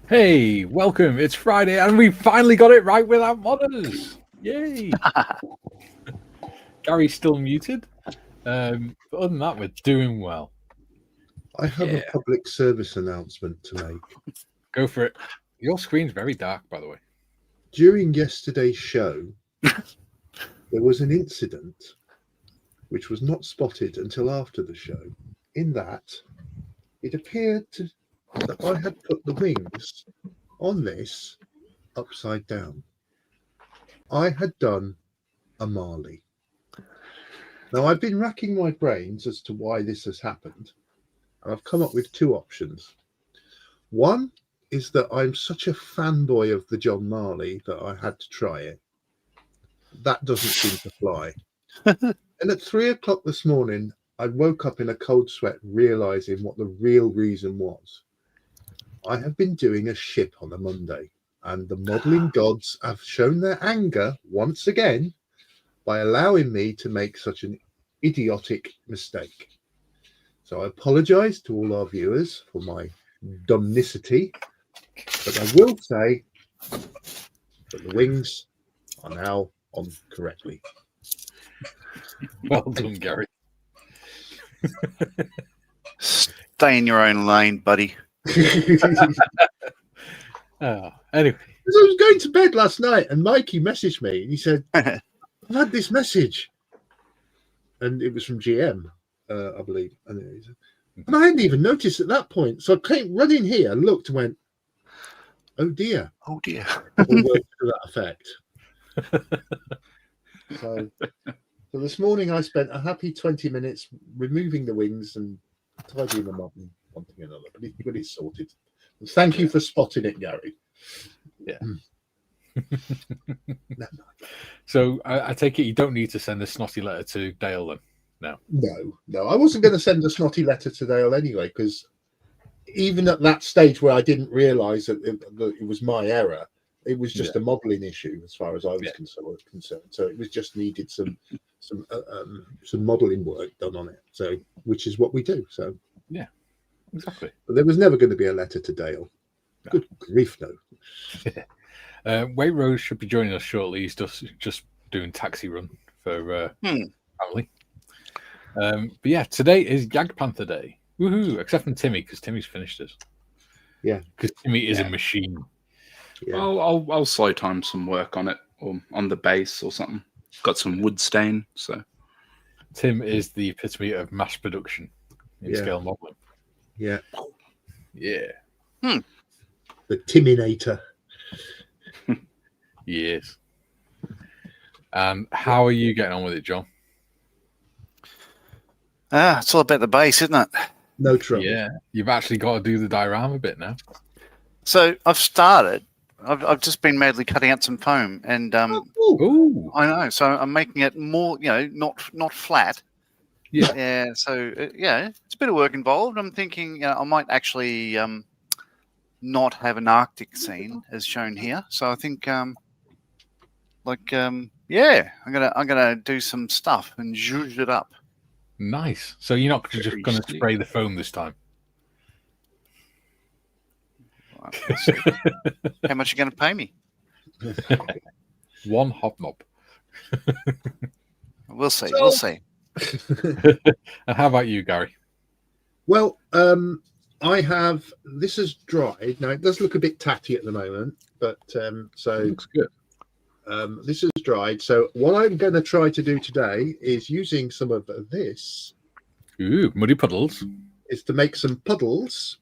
Hey, welcome. It's Friday and we finally got it right without modders. Yay. Gary's still muted. But other than that, we're doing well. I have a public service announcement to make. Go for it. Your screen's very dark, by the way. During yesterday's show, there was an incident which was not spotted until after the show, in that it appeared that I had put the wings on this upside down. I had done a Marley. Now, I've been racking my brains as to why this has happened, and I've come up with two options. One is that I'm such a fanboy of the John Marley that I had to try it. That doesn't seem to fly. And at 3 o'clock this morning, I woke up in a cold sweat, realizing what the real reason was. I have been doing a ship on a Monday, and the modeling gods have shown their anger once again by allowing me to make such an idiotic mistake. So I apologize to all our viewers for my dumbnicity, but I will say that the wings are now on correctly. Well done, Gary. Stay in your own lane, buddy. Anyway. As I was going to bed last night and Mikey messaged me and he said, I've had this message. And it was from GM, I believe. And I hadn't even noticed at that point. So I came running here, looked and went, oh dear. Oh dear. Or words to that effect. So this morning I spent a happy 20 minutes removing the wings and tidying them up and one thing or another. But it's sorted. Thank you for spotting it, Gary. Yeah. So I take it you don't need to send a snotty letter to Dale then? No. I wasn't going to send a snotty letter to Dale anyway, because even at that stage where I didn't realise that it was my error, it was just a modelling issue as far as I was concerned. So it was just needed some modelling work done on it. So which is what we do. So yeah, exactly. But there was never going to be a letter to Dale. No. Good grief, no. Wade Rose should be joining us shortly. He's just doing taxi run for family. But yeah, today is Jagdpanther Day. Woohoo! Except from Timmy, because Timmy's finished it. Yeah, because Timmy is a machine. Yeah. I'll slow time some work on it, or on the base or something. Got some wood stain, so. Tim is the epitome of mass production in scale modeling. Yeah. Yeah. The Timinator. Yes. How are you getting on with it, John? It's all about the base, isn't it? No trouble. Yeah, you've actually got to do the diorama bit now. So I've started. I've just been madly cutting out some foam, and Ooh. I know. So I'm making it more, not flat. Yeah. Yeah. So it's a bit of work involved. I'm thinking, I might actually not have an Arctic scene as shown here. So I think, I'm gonna do some stuff and zhuzh it up. Nice. So you're not just going to spray the foam this time? How much are you going to pay me? One hobnob. We'll see. We'll see. And how about you, Gary? Well, this is dried. Now it does look a bit tatty at the moment, but so it looks good. This is dried. So what I'm going to try to do today is using some of this. Ooh, muddy puddles. Is to make some puddles.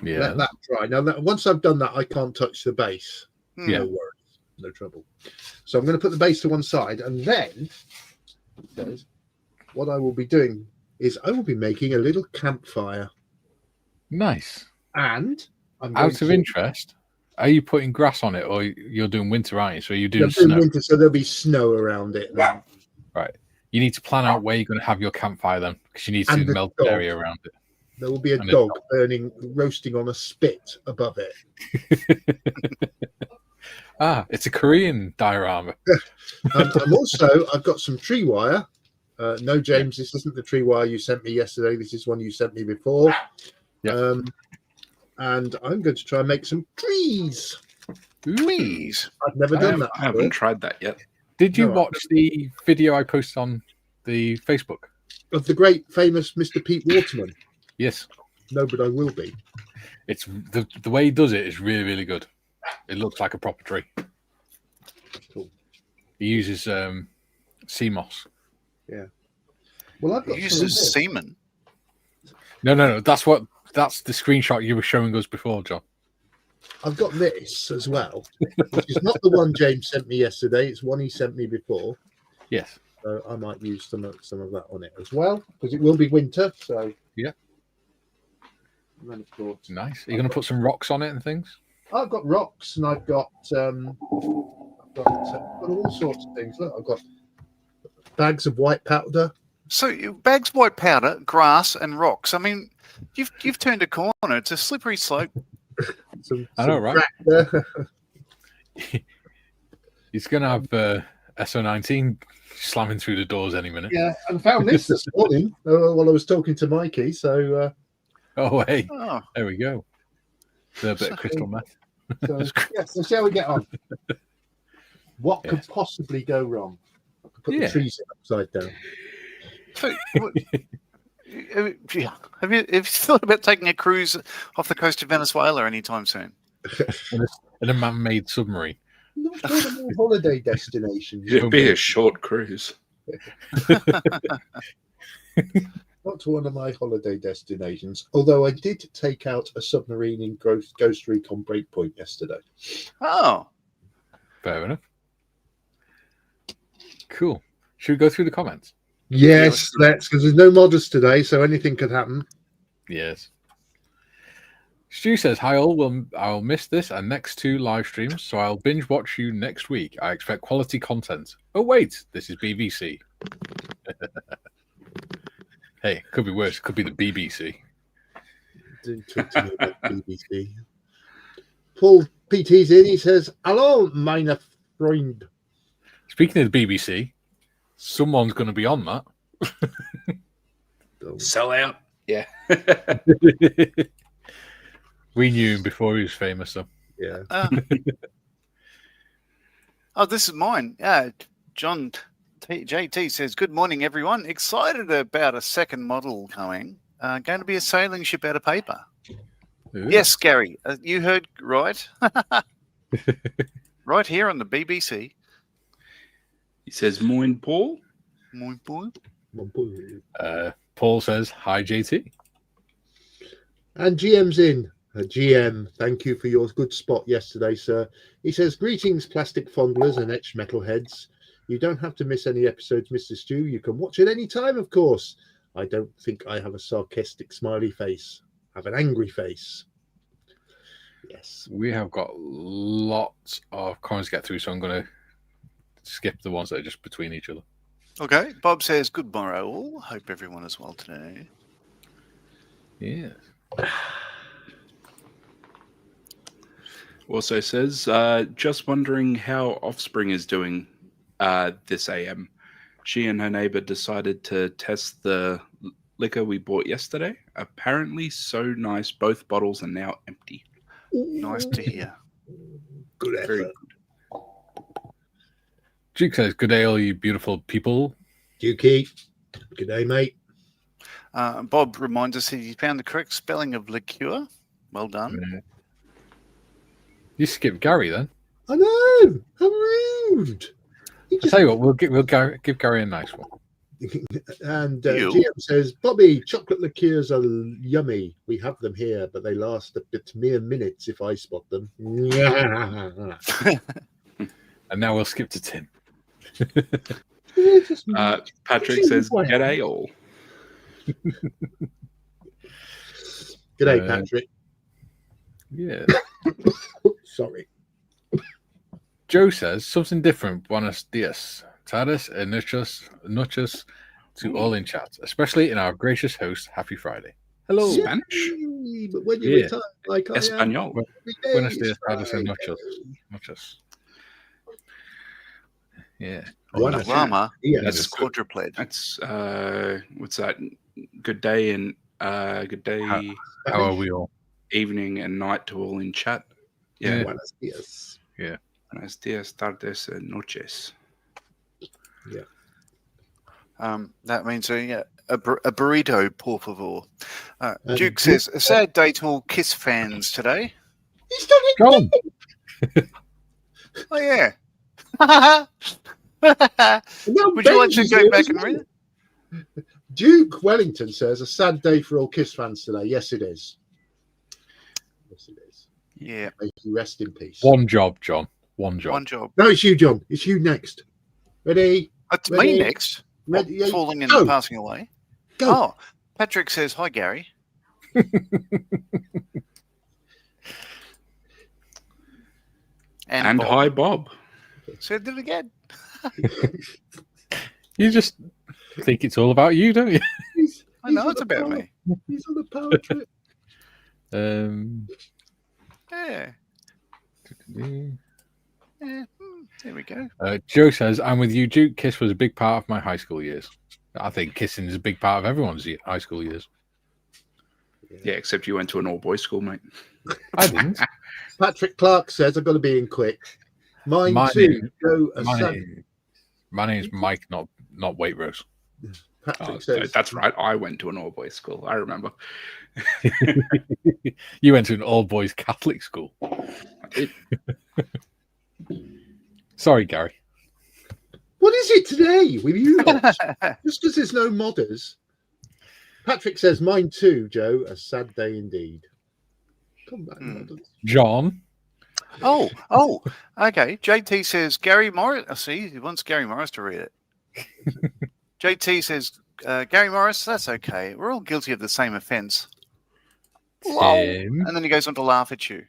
Yeah. Let that dry. Now, once I've done that, I can't touch the base. Yeah. No worries. No trouble. So I'm going to put the base to one side, and then what I will be doing is I will be making a little campfire. Nice. And I'm out of interest, are you putting grass on it, or you're doing winter, aren't you? So you're doing snow. Winter, so there'll be snow around it. Right. You need to plan out where you're going to have your campfire then, because you need to melt the area around it. There will be a dog roasting on a spit above it. It's a Korean diorama. I've got some tree wire. No, James, this isn't the tree wire you sent me yesterday. This is one you sent me before. Yeah. and I'm going to try and make some trees. Please. I've never done that I haven't tried that yet. Did you No, I watch the video I posted on the Facebook? Of the great famous Mr. Pete Waterman. Yes. No, but I will be. It's the way he does it is really, really good. It looks like a proper tree. Cool. He uses sea moss. Yeah. Well, I've got He some uses semen. No. That's the screenshot you were showing us before, John. I've got this as well, which is not the one James sent me yesterday. It's one he sent me before. Yes. So I might use some of that on it as well, because it will be winter. So yeah. And then, of course, nice. Are you going to put some rocks on it and things? I've got rocks, and I've got all sorts of things. Look, I've got bags of white powder. So bags of white powder, grass, and rocks. I mean, you've turned a corner. It's a slippery slope. I know, right? He's going to have SO19 slamming through the doors any minute. Yeah, and I found this morning while I was talking to Mikey. So, oh, hey, there we go. A bit of crystal meth. So, yeah, so see how we get on. What could possibly go wrong? I could put the trees upside down. So, have you thought about taking a cruise off the coast of Venezuela anytime soon? in a man-made submarine. Not one of my holiday destinations. It'd be a short cruise. Not one of my holiday destinations. Although I did take out a submarine in Ghost Recon Breakpoint yesterday. Oh, fair enough. Cool. Should we go through the comments? Yes, let's, because there's no modders today, so anything could happen. Yes. Stu says, hi all, I'll miss this and next 2 live streams, so I'll binge watch you next week. I expect quality content. Oh wait, this is BBC. Hey, could be worse. Could be the BBC. Don't talk to me about BBC. Paul PT's in, he says, hello, meine Freund. Speaking of the BBC, someone's going to be on that. Sell out. Yeah. We knew him before he was famous, so. Yeah. Oh, this is mine. John JT says, good morning, everyone. Excited about a second model coming. Going to be a sailing ship out of paper. Ooh. Yes, Gary, you heard right. Right here on the BBC. He says, Moin Paul. Moin Paul. Paul says, hi JT. And GM's in. GM, thank you for your good spot yesterday, sir. He says, greetings, plastic fondlers and etched metalheads. You don't have to miss any episodes, Mr. Stu. You can watch it any time, of course. I don't think I have a sarcastic smiley face. I have an angry face. Yes. We have got lots of comments to get through, so I'm going to skip the ones that are just between each other. Okay. Bob says, good morrow all. Hope everyone is well today. Yes. Also says, just wondering how Offspring is doing this AM. She and her neighbor decided to test the liquor we bought yesterday. Apparently so nice. Both bottles are now empty. Nice to hear. Good effort. Very good. Duke says, good day, all you beautiful people. Dukey, good day, mate. Bob reminds us that he found the correct spelling of liqueur. Well done. Yeah. You skipped Gary then. I know. How rude. I'll tell you what, we'll give Gary a nice one. And GM says, Bobby, chocolate liqueurs are yummy. We have them here, but they last a bit mere minutes if I spot them. And now we'll skip to Tim. Patrick says, g'day all. G'day, Patrick. Yeah. Sorry. Joe says, something different. Buenos dias. Tardes y noches to all in chat, especially in our gracious host. Happy Friday. Hello. Spanish? But when you retire, like Espanol. Buenos dias, tardes y noches. Yeah. Llama. Yeah, that's quadruped. That's what's that? Good day and good day. How are we all? evening and night to all in chat. Yeah. Buenos dias. Yeah. Buenos dias, tardes, and noches. Yeah. That means a burrito, por favor. Duke says, a sad day to all Kiss fans today. He's done it. Go on. Oh, yeah. Now Would you like to Benji's go here back as and well. read it? Duke Wellington says, a sad day for all Kiss fans today. Yes, it is. Yes, it is. Yeah. May you rest in peace. One job, John. One job. One job. No, it's you, John. It's you next. Ready? It's Ready? me next. Ready? Falling and Go. passing away. Go. Oh, Patrick says, hi, Gary. And Bob hi, Bob. said it again. You just think it's all about you, don't you? I know on it's a about power- me. He's on a power trip. Yeah. There we go. Joe says, I'm with you, Duke. Kiss was a big part of my high school years. I think kissing is a big part of everyone's high school years. Yeah, except you went to an all-boys school, mate. I didn't. Patrick Clark says, I've got to be in quick. Mine My too. name- Go a My, sad- name, my name's Mike, not Waitrose. Patrick Oh, says, that's right. I went to an all-boys school. I remember. You went to an all-boys Catholic school. Sorry, Gary. what is it today with you lot? Just because there's no modders. Patrick says, mine too, Joe. A sad day indeed. Come back, modders. John. Oh, okay. JT says, Gary Morris. I see. He wants Gary Morris to read it. JT says, Gary Morris, that's okay. We're all guilty of the same offence. Tim. And then he goes on to laugh at you.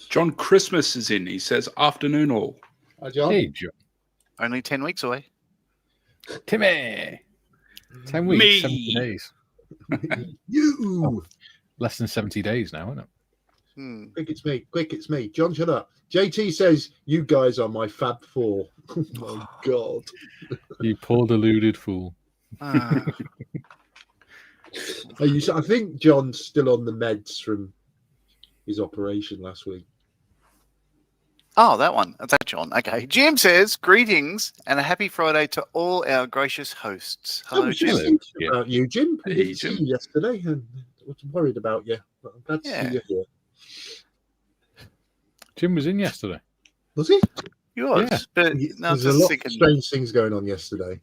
John Christmas is in. He says, afternoon all. Hi, John. Hey, John. Only 10 weeks away. Timmy. 10 weeks, Me. 70 days. You. Less than 70 days now, isn't it? Quick, it's me. Quick, it's me. John, shut up. JT says, you guys are my Fab Four. Oh, my God. You poor deluded fool. Ah. I think John's still on the meds from his operation last week. Oh, that one. That's that John. Okay. Jim says, greetings and a happy Friday to all our gracious hosts. Hello, I was Jim. just thinking about you, Jim. I Hey, didn't see Jim. you yesterday and I was worried about you. But I'm glad to see you here. Jim was in yesterday. Was he? He was, Yeah. but no, There's a just lot of thinking. strange things going on yesterday.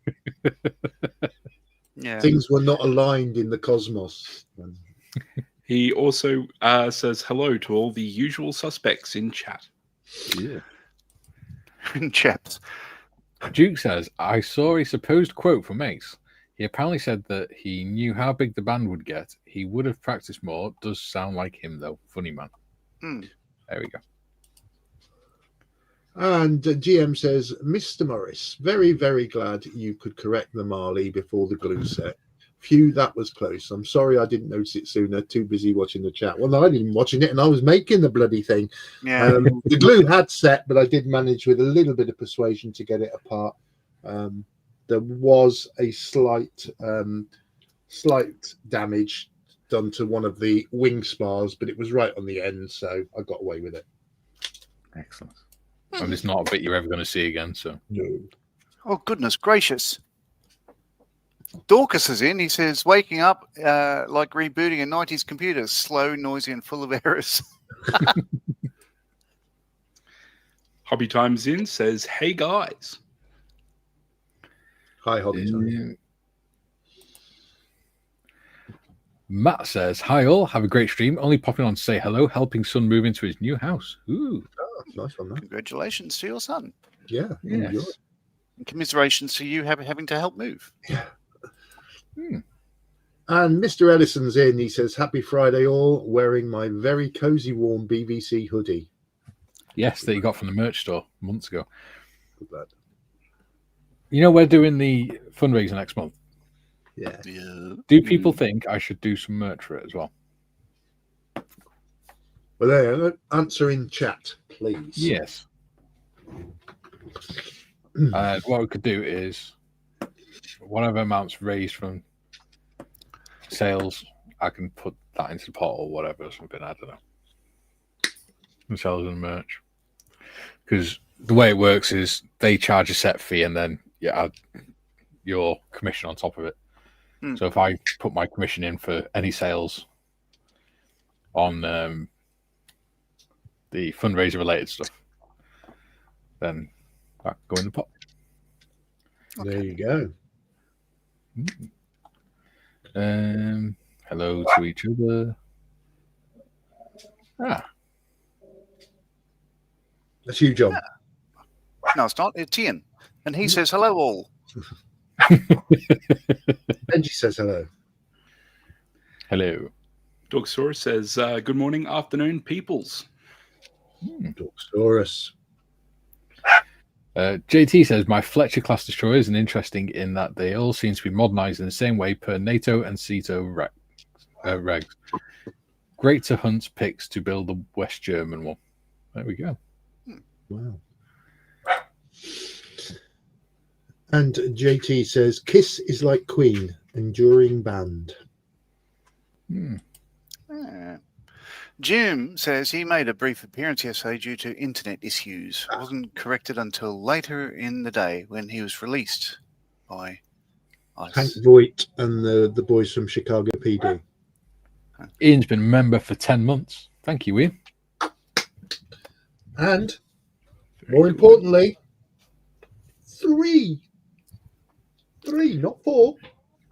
Yeah. Things were not aligned in the cosmos. He also says hello to all the usual suspects in chat. Yeah. Chaps. Duke says, I saw a supposed quote from Ace. He apparently said that he knew how big the band would get. He would have practiced more. Does sound like him, though. Funny man. There we go. And GM says, Mr. Morris, very, very glad you could correct the Marley before the glue set. Phew, that was close. I'm sorry I didn't notice it sooner. Too busy watching the chat. Well, no, I didn't watching it, and I was making the bloody thing. Yeah. The glue had set, but I did manage with a little bit of persuasion to get it apart. There was a slight damage done to one of the wing spars, but it was right on the end, so I got away with it. Excellent. And it's not a bit you're ever going to see again, so. No. Oh, goodness gracious. Dorcas is in. He says, waking up like rebooting a 90s computer, slow, noisy, and full of errors. Hobby Time's in says, hey guys. Hi, Hobby Time. Matt says, hi all, have a great stream. Only popping on to say hello, helping son move into his new house. Ooh. Oh, nice one, man. Congratulations to your son. Yeah. Yes. Enjoy. And commiserations to you having to help move. Yeah. Hmm. And Mr. Ellison's in. He says, happy Friday all, wearing my very cozy, warm BBC hoodie. Yes, that you got from the merch store months ago. Good lad. You know, we're doing the fundraiser next month. Yeah. Yeah. Do people think I should do some merch for it as well? Well, there, answer in chat, please. Yes. What we could do is whatever amounts raised from sales I can put that into the pot or whatever or something. I don't know. And sell it as merch. Because the way it works is they charge a set fee and then you add your commission on top of it. So if I put my commission in for any sales on the fundraiser related stuff, then that go in the pot. Okay. There you go. Hello to each other. That's you, John. Yeah. No, it's not. It's Ian. And he says, hello all. Benji says hello. Hello. Dogsaurus says, good morning, afternoon, peoples. Dogsaurus. JT says, my Fletcher class destroyers are interesting in that they all seem to be modernized in the same way per NATO and CETO regs. Great to hunt picks to build the West German one. There we go. Wow. And JT says, Kiss is like Queen, enduring band. Jim says he made a brief appearance yesterday due to internet issues. Wasn't corrected until later in the day when he was released by us. Hank Voigt and the boys from Chicago PD. Ian's been a member for 10 months. Thank you, Ian. And more importantly, three, not 4.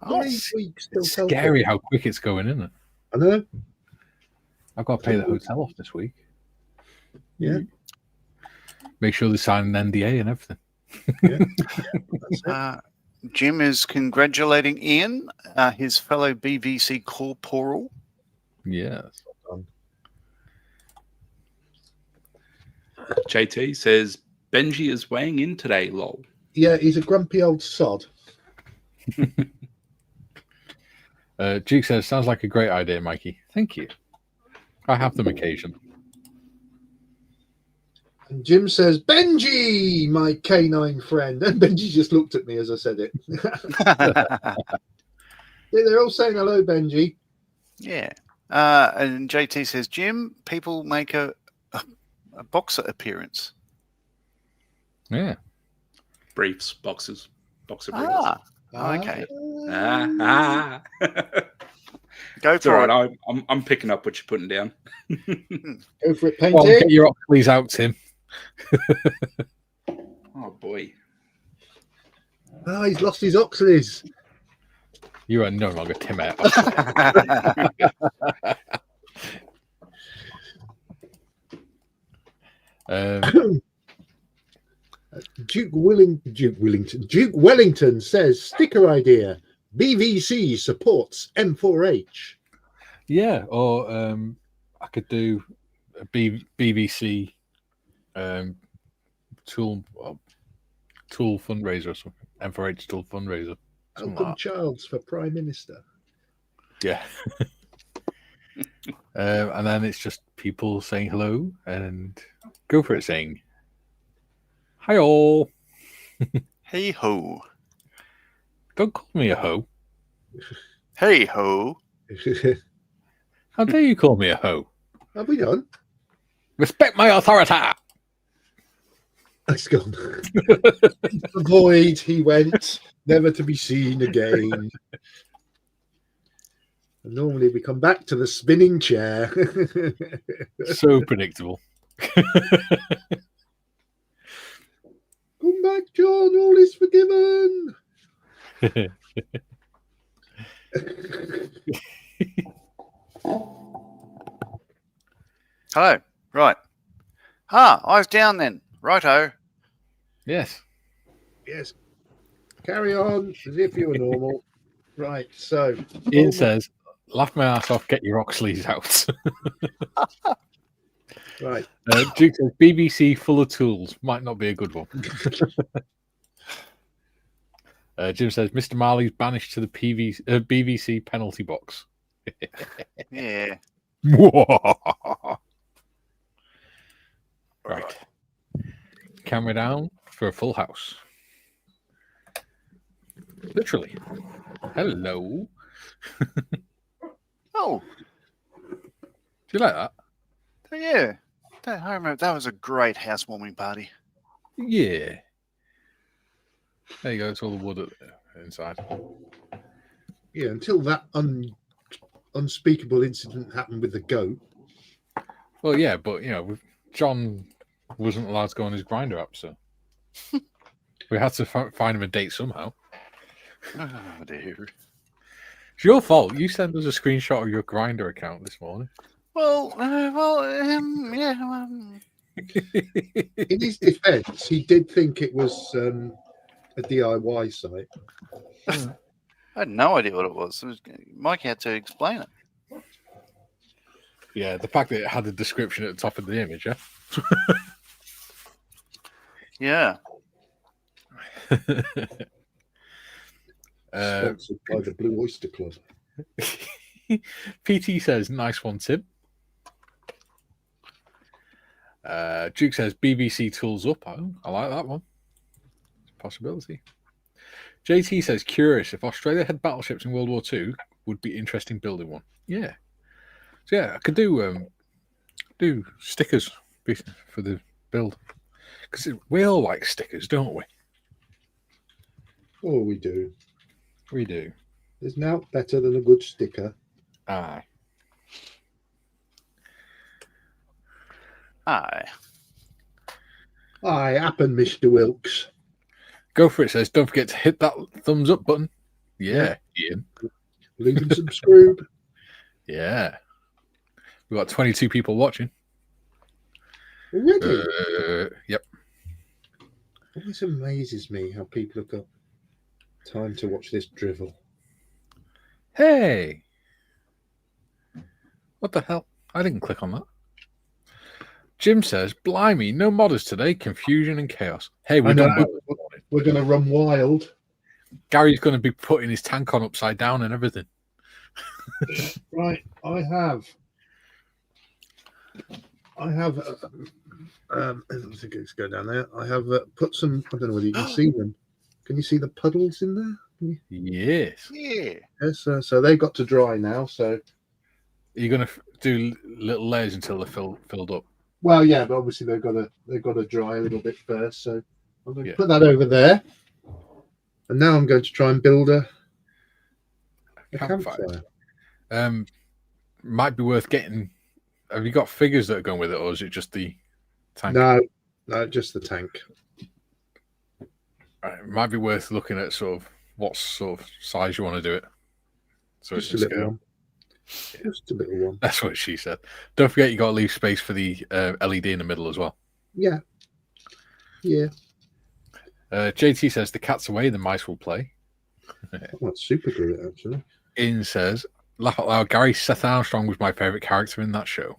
3 weeks till scary how quick it's going, isn't it? I know. I've got to pay the hotel off this week. Yeah. Make sure they sign an NDA and everything. Yeah. Jim is congratulating Ian, his fellow BVC corporal. Yes. JT says, Benji is weighing in today, lol. Yeah, he's a grumpy old sod. Duke says, sounds like a great idea, Mikey. Thank you. I have them occasionally. And Jim says, Benji, my canine friend. And Benji just looked at me as I said it. They're all saying hello, Benji. Yeah. And JT says, Jim, people make a boxer appearance. Yeah. Briefs, boxer briefs. Okay. Go it's for all it. right. I'm picking up what you're putting down. Go for it, Painty. Well, get your Oxleys out, Tim. Oh, boy. He's lost his Oxleys. You are no longer Tim out. Duke Wellington says, sticker idea. BVC supports M4H. Yeah, or I could do a BBC tool fundraiser or something. M4H tool fundraiser. Malcolm Childs for Prime Minister. Yeah. And then it's just people saying hello and go for it saying, hi all. Hey ho. Don't call me a hoe. Hey ho. How dare you call me a hoe? Have we done? Respect my authority. He's gone. The void he went, never to be seen again. And normally we come back to the spinning chair. So predictable. Come back, John, all is forgiven. Hello. Right. Eyes down then. Righto. Yes. Yes. Carry on as if you were normal. Right, so Ian says, laugh my ass off, get your Oxleys out. Right. Duke says, BBC full of tools. Might not be a good one. Jim says, Mr. Marley's banished to the BBC penalty box. Yeah. Right. Camera down for a full house. Literally. Hello. Oh, Do you like that? yeah. I remember that was a great housewarming party. Yeah. There you go. It's all the wood inside. Yeah, until that unspeakable incident happened with the goat. Well, yeah, but John wasn't allowed to go on his Grinder app, so we had to find him a date somehow. Oh dear. It's your fault. You sent us a screenshot of your Grinder account this morning. Yeah. In his defence, he did think it was a DIY site. I had no idea what it was. Mike had to explain it. Yeah, the fact that it had a description at the top of the image, yeah? Yeah. Sponsored by the Blue Oyster Club. PT says, nice one, Tim. Duke says, BBC tools up. Oh, I like that one. It's a possibility. JT says, curious, if Australia had battleships in World War II, would be interesting building one. Yeah. So yeah, I could do stickers for the build. Because we all like stickers, don't we? Oh, we do. We do. There's now better than a good sticker. Aye. Aye. Aye, happen, Mr. Wilkes. Go for it, says, don't forget to hit that thumbs up button. Yeah, Ian. Leave and subscribe. Yeah. We've got 22 people watching. Already? Yep. It always amazes me how people have got time to watch this drivel. Hey! What the hell? I didn't click on that. Jim says, blimey, no modders today. Confusion and chaos. Hey, we're done well this morning. We're going to run wild. Gary's going to be putting his tank on upside down and everything. Right, I have. I think it's go down there. I have put some. I don't know whether you can see them. Can you see the puddles in there? Yes. Yeah. Yes. So they've got to dry now. So You're going to do little layers until they're filled up. well, yeah, but obviously they've got to dry a little bit first. So I'm going to put that over there, and now I'm going to try and build a campfire. Might be worth getting. Have you got figures that are going with it, or is it just the tank? No, just the tank. It might be worth looking at sort of what sort of size you want to do it. So Just a little one. Just a little one. That's what she said. Don't forget you got to leave space for the LED in the middle as well. Yeah. Yeah. JT says the cat's away, the mice will play. That's super good, actually. In says, laugh out loud, Gary, Seth Armstrong was my favourite character in that show.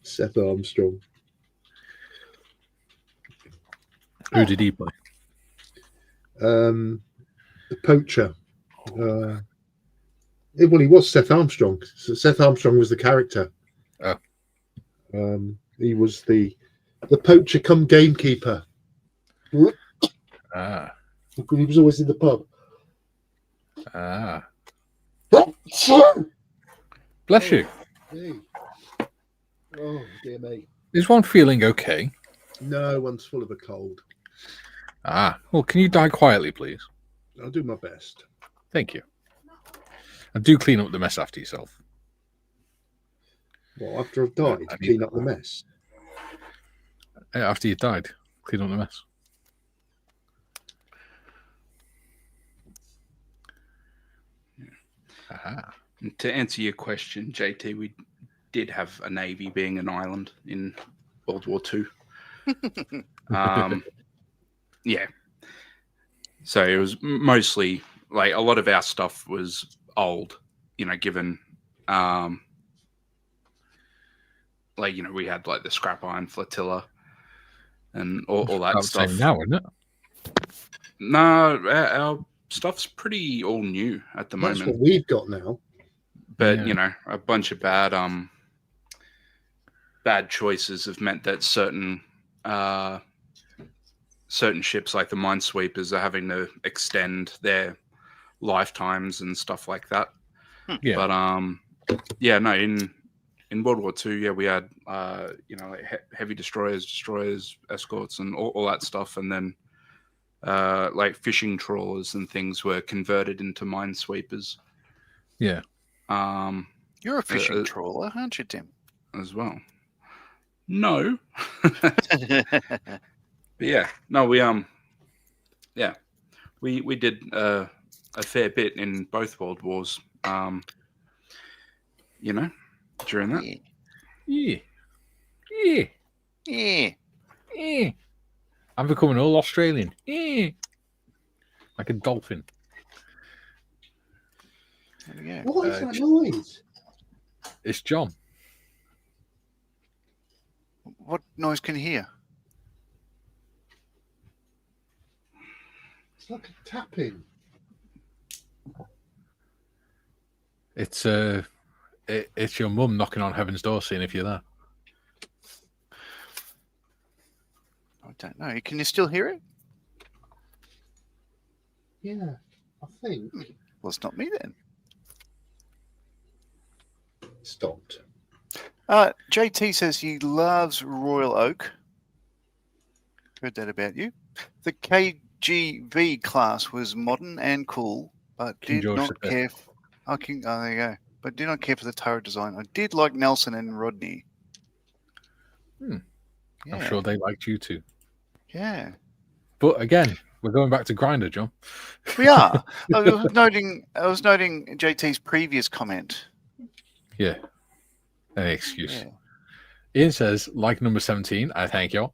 Seth Armstrong. Who did he play? The poacher. Well, he was Seth Armstrong. So Seth Armstrong was the character. Oh. He was the poacher come gamekeeper. Ah. He was always in the pub. Ah. Bless you. Hey. Oh, dear me. Is one feeling okay? No, one's full of a cold. Ah. Well, can you die quietly, please? I'll do my best. Thank you. And do clean up the mess after yourself. Well, after I've died, clean up the mess. After you died, clean up the mess. Aha. To answer your question, JT, we did have a navy being an island in World War II. Yeah. So it was mostly like a lot of our stuff was old, given we had like the scrap iron flotilla and all that stuff. Now, isn't it? No, our stuff's pretty all new at the moment. That's what we've got now. But a bunch of bad choices have meant that certain ships like the minesweepers are having to extend their lifetimes and stuff like that. Yeah. But yeah, no, in World War II, yeah, we had like heavy destroyers, escorts, and all that stuff, and then like fishing trawlers and things were converted into minesweepers. Yeah. You're a fishing trawler, aren't you, Tim? As well. No. But yeah, no, we did a fair bit in both world wars. During that. Yeah. I'm becoming all Australian. Like a dolphin. What is that noise? It's John. What noise can you hear? It's like a tapping. It's your mum knocking on heaven's door, seeing if you're there. I don't know. Can you still hear it? Yeah, I think. Well, it's not me then. Stopped. JT says he loves Royal Oak. Heard that about you. The KGV class was modern and cool, but did not care. There you go. But did not care for the turret design. I did like Nelson and Rodney. Yeah. I'm sure they liked you too. Yeah. But again, we're going back to Grinder, John. We are. I was noting JT's previous comment. Yeah. Any excuse. Yeah. Ian says, like number 17, I thank you.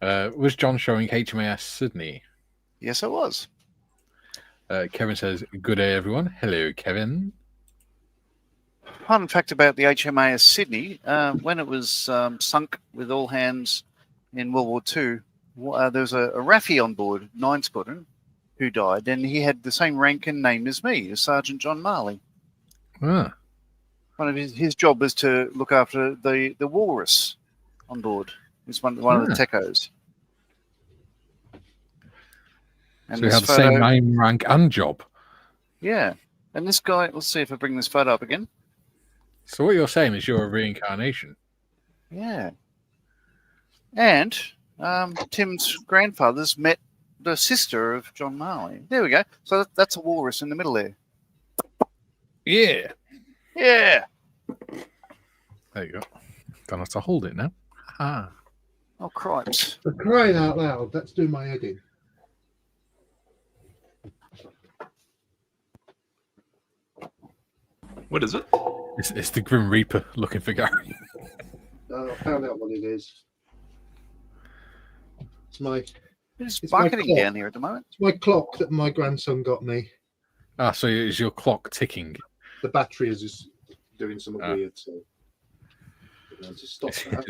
Was John showing HMAS Sydney? Yes, I was. Kevin says, good day, everyone. Hello, Kevin. Fun fact about the HMAS Sydney, when it was sunk with all hands in World War II, there was a RAFI on board, 9 Squadron, who died, and he had the same rank and name as me, as Sergeant John Marley. Ah. One of his job was to look after the Walrus on board. He's one of the techos. And so he had the same name, rank, and job. Yeah. And this guy, let's see if I bring this photo up again. So what you're saying is you're a reincarnation. Yeah. And Tim's grandfather's met the sister of John Marley. There we go. So that's a walrus in the middle there. Yeah. Yeah. There you go. Don't have to hold it now. Ah. Oh, cripes. For crying out loud, let's do my head in. What is it? It's the Grim Reaper looking for Gary. I found out what it is. It's bucketing down here at the moment. It's my clock that my grandson got me. Ah, so is your clock ticking? The battery is just doing something weird, so to stop that.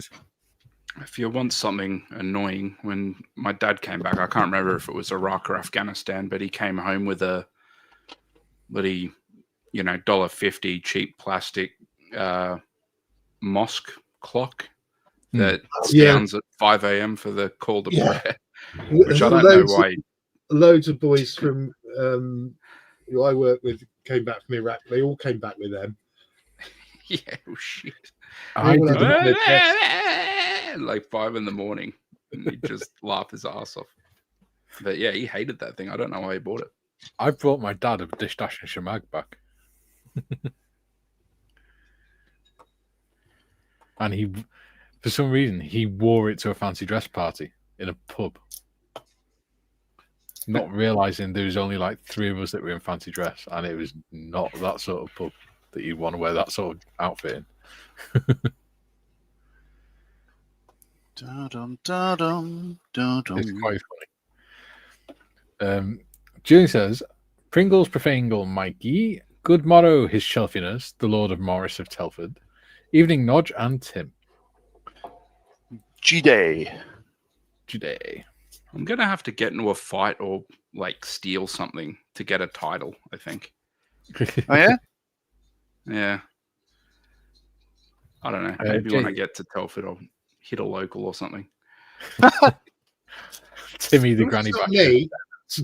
If you want something annoying, when my dad came back, I can't remember if it was Iraq or Afghanistan, but he came home with a bloody, $1.50 cheap plastic mosque clock that sounds at 5 a.m. for the call to prayer, which I don't know why. Loads of boys from who I work with came back from Iraq. They all came back with them. Yeah, oh shit. Like 5 a.m, and he just laughed his ass off. But yeah, he hated that thing. I don't know why he bought it. I brought my dad a Dish Dash and Shamag back. And he, for some reason, he wore it to a fancy dress party in a pub. Not realizing there was only like 3 of us that were in fancy dress, and it was not that sort of pub that you'd want to wear that sort of outfit in. It's quite funny. Julie says, Pringles Prefangle Mikey, good motto, His Shelfiness, the Lord of Morris of Telford. Evening, Nodge and Tim. G-Day. I'm going to have to get into a fight or like steal something to get a title, I think. Oh, yeah? Yeah. I don't know. Maybe when I get to Telford, I'll hit a local or something. Timmy the granny back. comments.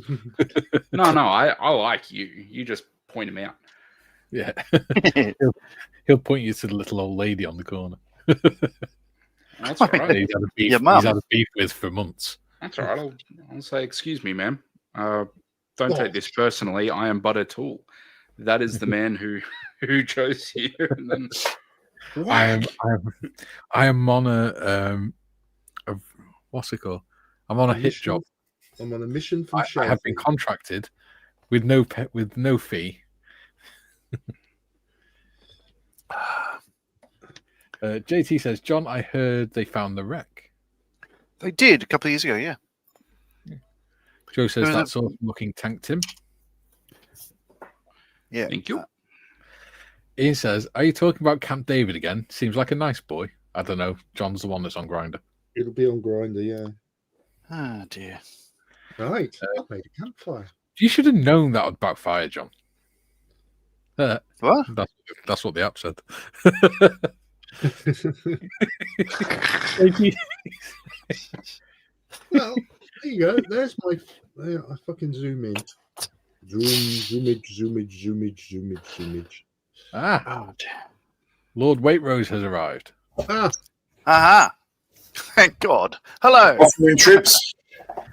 No, I like you. You just point him out. Yeah. He'll point you to the little old lady on the corner. That's all right. He's had a beef, Your mum. he's had a beef with for months. That's all right. I'll say, excuse me, ma'am. Don't take this personally. I am but a tool. That is the man who chose you. And then, I am on a what's it called? I'm on a hit job. I'm on a mission from I have been contracted with no fee. JT says, John, I heard they found the wreck. They did a couple of years ago, yeah. Joe says that's awesome looking tank, Tim. Yeah. thank you. Ian says, are you talking about Camp David again? Seems like a nice boy. I don't know. John's the one that's on Grindr. It'll be on Grindr, yeah. Oh, dear. Right. I made a campfire. You should have known that would backfire, John. What? That's what the app said. Well, there you go. There's my. There, I fucking zoom in. Zoomage. Ah, Oh, dear. Lord Waitrose has arrived. Ah, Aha. Thank God. Hello. Offering trips.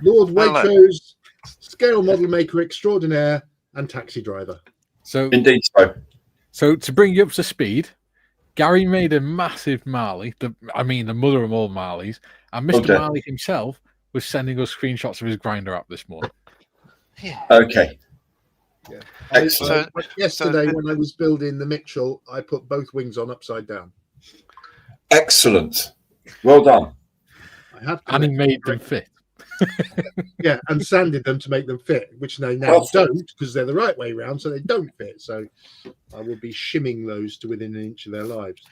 Lord Hello. Waitrose, scale model maker extraordinaire and taxi driver. So, Indeed so. to bring you up to speed, Gary made a massive Marley. The mother of all Marleys, and Mr. Okay. Marley himself was sending us screenshots of his Grindr app this morning. Yeah. Okay. Yeah. Excellent. Yesterday, when I was building the Mitchell, I put both wings on upside down. Excellent. Well done. I have to And he make made them them fit. yeah, and sanded them to make them fit, which they now Perfect. don't because they're the right way round, so they don't fit. So I will be shimming those to within an inch of their lives.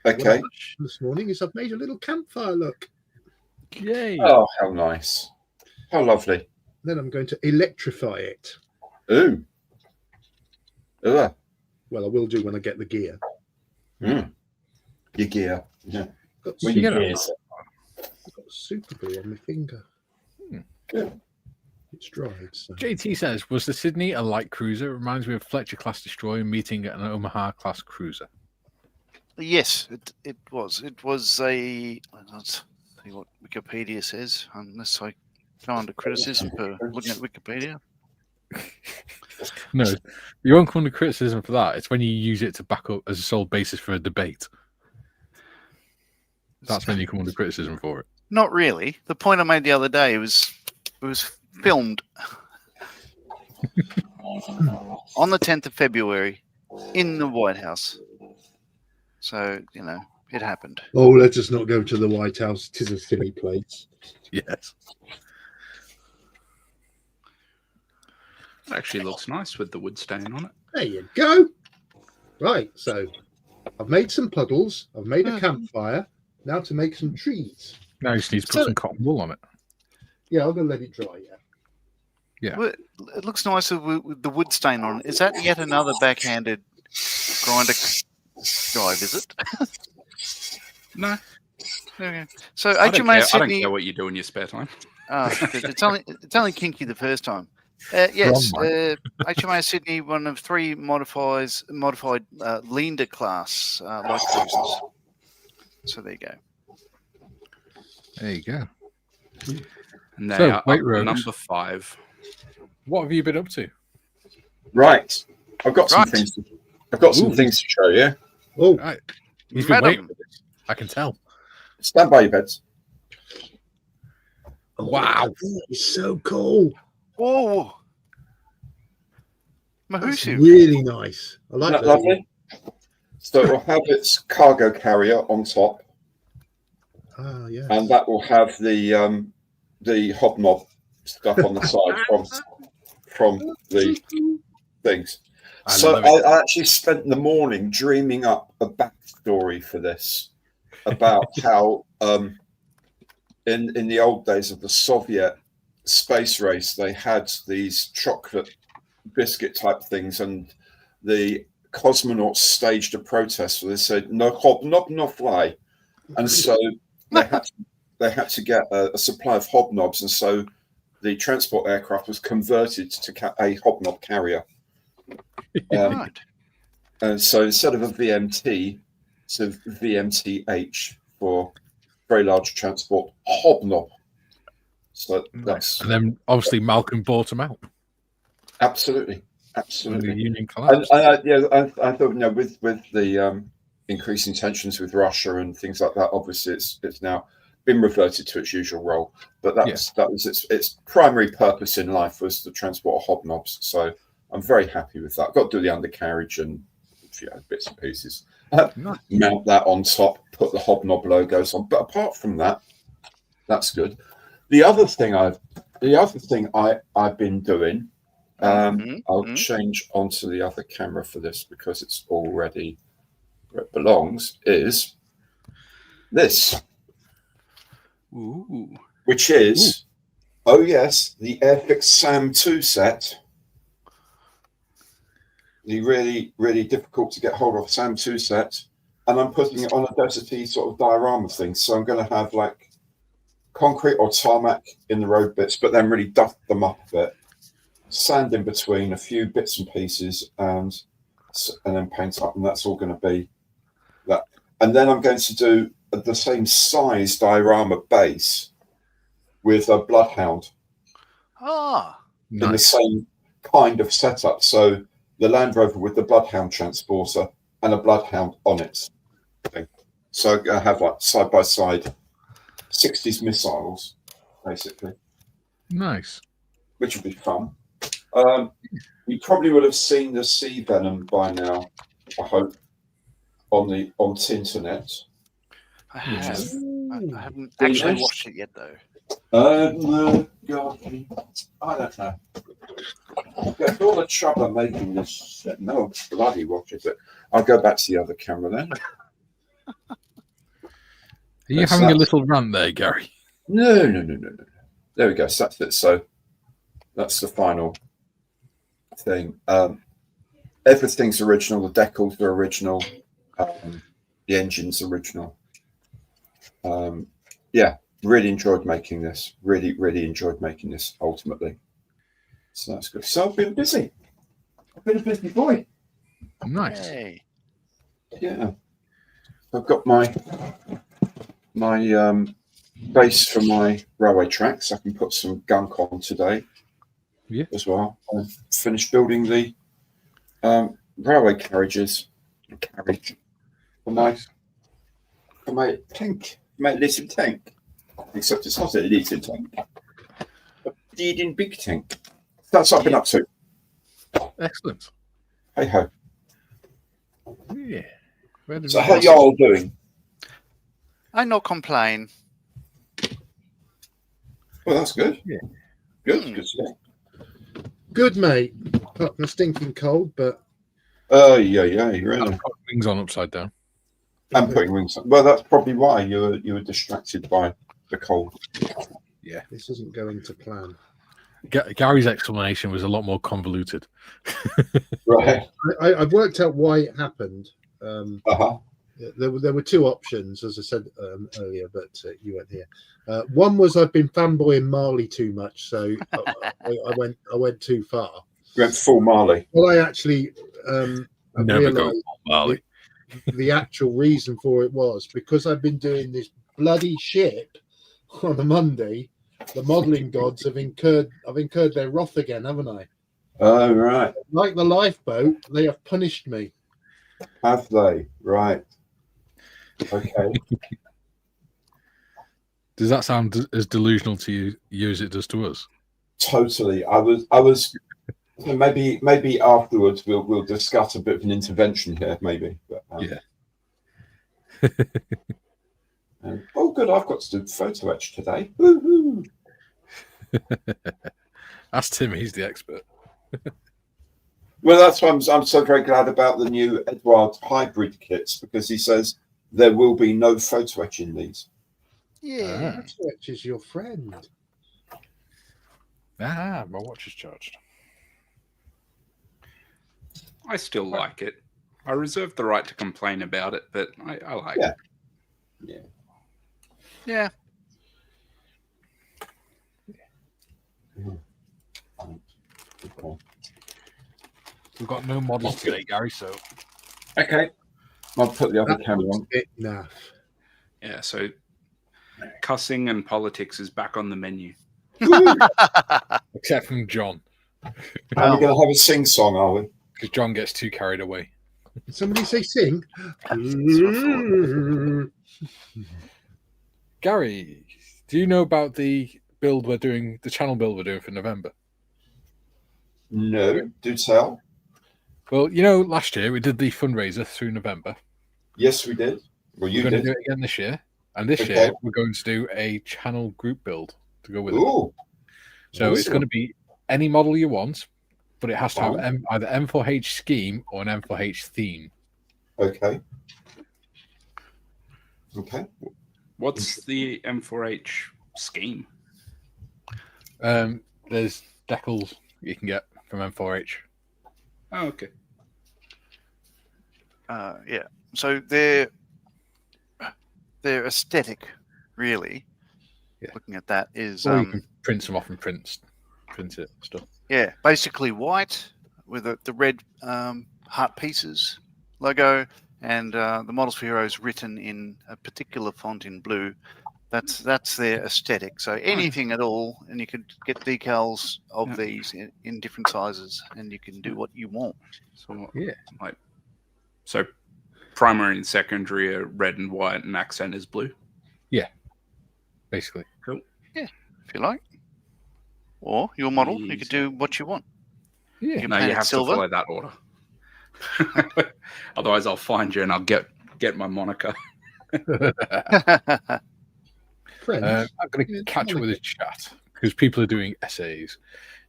What Okay. I've done this morning is I've made a little campfire look. Yay! Oh, how nice. How lovely. Then I'm going to electrify it. Ooh. Ooh. Well, I will do when I get the gear. Mm. Your gear. Yeah. Got Well, you your get it. gears. got super glue on my finger. Good. It's dried. So. JT says, was the Sydney a light cruiser? It reminds me of Fletcher class destroyer meeting an Omaha class cruiser. Yes, it was. It was a. Let's see what Wikipedia says, unless I go under criticism for looking at Wikipedia. No, you won't come under criticism for that. It's when you use it to back up as a sole basis for a debate. That's when you come under criticism for it. Not really. The point I made the other day was it was filmed on the 10th of February in the White House. So, it happened. Oh, let us not go to the White House. 'Tis a silly place. Yes. It actually looks nice with the wood stain on it. There you go. Right, so I've made some puddles. I've made a campfire. Now to make some trees. Now you just need to put some cotton wool on it. Yeah, I'm going to let it dry, Yeah. Well, it looks nicer with the wood stain on it. Is that yet another backhanded grinder drive, is it? No, Okay. So I don't, HMA care. I don't Sydney. care what you do in your spare time. It's only kinky the first time. Yes, Wrong, HMA Sydney, one of three modified Leander class light cruisers. So there you go. There you go. And they So, are White up to Rose. number 5. What have you been up to? Right. I've got some Right. things. I've got some Ooh. things to show you. Oh, Right. He's been Madam. waiting for this. I can tell. Stand by your beds. Wow. It's so cool. Whoa! That's Mahusu. really nice. I like Isn't that that. lovely? So it will have its cargo carrier on top, Ah, yeah. and that will have the hobnob stuff on the side from the things. So I actually spent the morning dreaming up a backstory for this about how in the old days of the Soviet space race, they had these chocolate biscuit type things, and the cosmonauts staged a protest where they said, "No hobnob, no fly," and so they had to get a supply of hobnobs, and so the transport aircraft was converted to a hobnob carrier. Right. And so instead of a VMT, it's a VMTH for very large transport hobnob. So that's and then obviously Malcolm bought them out. Absolutely. When the Union And collapsed. I thought, with the increasing tensions with Russia and things like that, obviously it's now been reverted to its usual role. But that was its primary purpose in life, was the transport of hobnobs. So I'm very happy with that. Got to do the undercarriage and bits and pieces. Mount that on top, put the hobnob logos on. But apart from that, that's good. The other thing I've been doing. I'll change onto the other camera for this because it's already where it belongs, is this. Ooh. Which is, oh yes, the Airfix Sam 2 set. The really, really difficult to get hold of Sam 2 set. And I'm putting it on a deserty sort of diorama thing. So I'm going to have like concrete or tarmac in the road bits, but then really duff them up a bit. Sand in between, a few bits and pieces, and then paint up, and that's all going to be that. And then I'm going to do the same size diorama base with a bloodhound. Nice. In the same kind of setup. So the Land Rover with the bloodhound transporter and a bloodhound on it. So I have like side by side 60s missiles, basically. Nice. Which would be fun. You probably would have seen the Sea Venom by now, I hope, on Tinternet. I have. I haven't actually watched it yet, though. I don't know. Get all the trouble making this. No bloody watches it. I'll go back to the other camera then. Are you having a little rant there, Gary? No. There we go. So that's it. So that's the final thing. Everything's original. The decals are original. The engine's original. Really enjoyed making this. Really enjoyed making this. Ultimately, so that's good. So I've been busy. I've been a busy boy. Nice. Hey. Yeah, I've got my base for my railway tracks. I can put some gunk on today. Yeah. As well. I've finished building the railway carriage for my tank, my little tank. Except it's not a little tank, a bleeding big tank. That's what I've been up to. Excellent. Hey ho. Yeah. So how y'all doing? I no complain. Well, that's good. Yeah. Good. Good, mate. Apart from a stinking cold, but Yeah, really. I've got wings on upside down. I'm putting wings on. Well, that's probably why you were distracted by the cold. Yeah. this isn't going to plan. Gary's explanation was a lot more convoluted. Right. I've worked out why it happened. Uh-huh. There were two options, as I said earlier, but you weren't here. One was I've been fanboying Marley too much, so I went too far. You went full Marley. Well, I actually Never go realised Marley. the actual reason for it was because I've been doing this bloody shit on a Monday. The modelling gods have incurred their wrath again, haven't I? Oh, right. Like the lifeboat, they have punished me. Have they? Right. Okay. Does that sound as delusional to you as it does to us? Totally. I was maybe afterwards we'll discuss a bit of an intervention here, maybe. But, yeah. Oh, good! I've got to do photo etch today. Woo-hoo. Ask Tim; he's the expert. Well, that's why I'm so very glad about the new Edward hybrid kits because he says there will be no photo etch in these. Yeah. Photo etch is your friend. My watch is charged. I still like it. I reserve the right to complain about it, but I like it. Yeah. Okay. We've got no models today, Gary. So Okay. I'll put the other camera on. Enough. Yeah, so cussing and politics is back on the menu. except from John, Are we going to have a sing-song, are we? because John gets too carried away. Did somebody say sing? Gary, do you know about the build we're doing, the channel build we're doing for November? No. Do tell. Well, you know, last year we did the fundraiser through November. Yes, we did. Well, you We're going did. to do it again this year. And this Okay. year we're going to do a channel group build to go with it. Ooh. So it's going to be any model you want, but it has to have Fine. either M4H scheme or an M4H theme. Okay. Okay. What's the M4H scheme? There's decals you can get from M4H. Oh, okay. Yeah. So their aesthetic, really, looking at that is Or you can print some off and print it stuff. Yeah, basically white with the red heart pieces logo, and the Models for Heroes written in a particular font in blue. That's their aesthetic. So anything at all, and you could get decals of these in different sizes, and you can do what you want. So so primary and secondary are red and white, and accent is blue. Yeah, basically. Cool. Yeah, if you like. Or your model, you could do what you want. Yeah. You No, you have to follow that order. Otherwise, I'll find you and I'll get my moniker. Friends. I'm going to catch up with the chat because people are doing essays.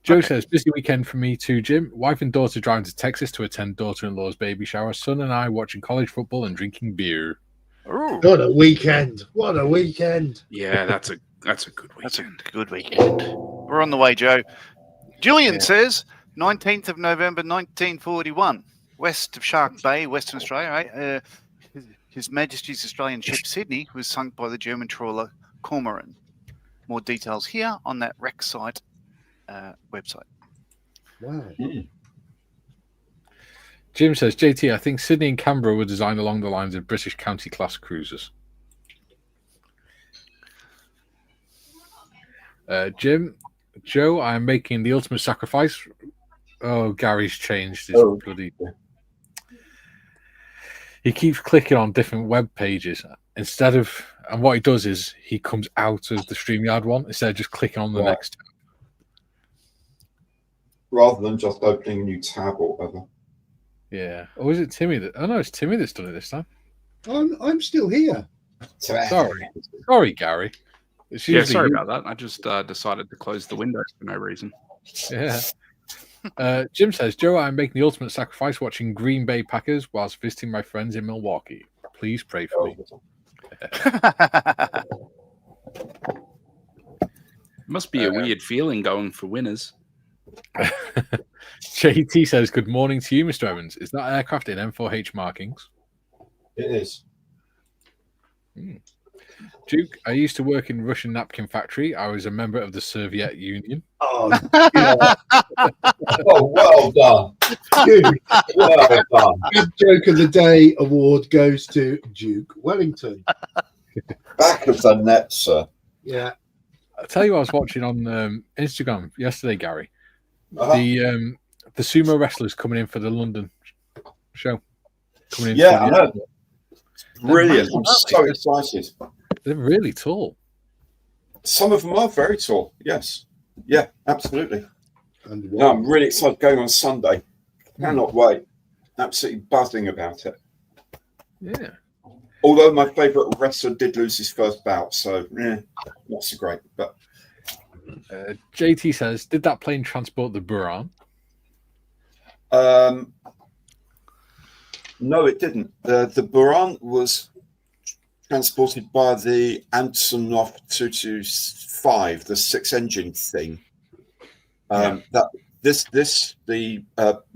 Joe says, busy weekend for me too, Jim. Wife and daughter driving to Texas to attend daughter-in-law's baby shower. Son and I watching college football and drinking beer. Ooh. What a weekend. What a weekend. Yeah, that's a good weekend. That's a good weekend. We're on the way, Joe. Julian says, 19th of November, 1941, west of Shark Bay, Western Australia. His Majesty's Australian ship Sydney was sunk by the German trawler Cormoran. More details here on that wreck site website. Wow. Jim says, JT, I think Sydney and Canberra were designed along the lines of British county class cruisers. Joe, I'm making the ultimate sacrifice. Oh, Gary's changed his bloody... He keeps clicking on different web pages instead of... And what he does is he comes out of the StreamYard one instead of just clicking on the next tab. Rather than just opening a new tab or whatever. Yeah. Or is it Timmy that... Oh, no, it's Timmy that's done it this time. I'm still here. Sorry, Gary. Yeah, sorry about that. I just decided to close the window for no reason. Yeah. Jim says, Joe, I'm making the ultimate sacrifice watching Green Bay Packers whilst visiting my friends in Milwaukee. Please pray for me. Must be a weird feeling going for winners. JT says, good morning to you, Mr. Evans. Is that aircraft in M4H markings? It is. Duke, I used to work in Russian napkin factory. I was a member of the Soviet Union. Oh, well done. Duke. Well done. Good joke of the day award goes to Duke Wellington. Back of the net, sir. Yeah. I'll tell you what I was watching on Instagram yesterday, Gary. Uh-huh. The sumo wrestlers coming in for the London show. Coming in Yeah, I know. Brilliant. I'm so excited. They're really tall. Some of them are very tall. Yes. Yeah, absolutely. No, I'm really excited going on Sunday. Cannot wait. Absolutely buzzing about it. Yeah. Although my favourite wrestler did lose his first bout, so not so great. But JT says, did that plane transport the Buran? No, it didn't. The Buran was transported by the Antonov 225, the 6-engine thing. The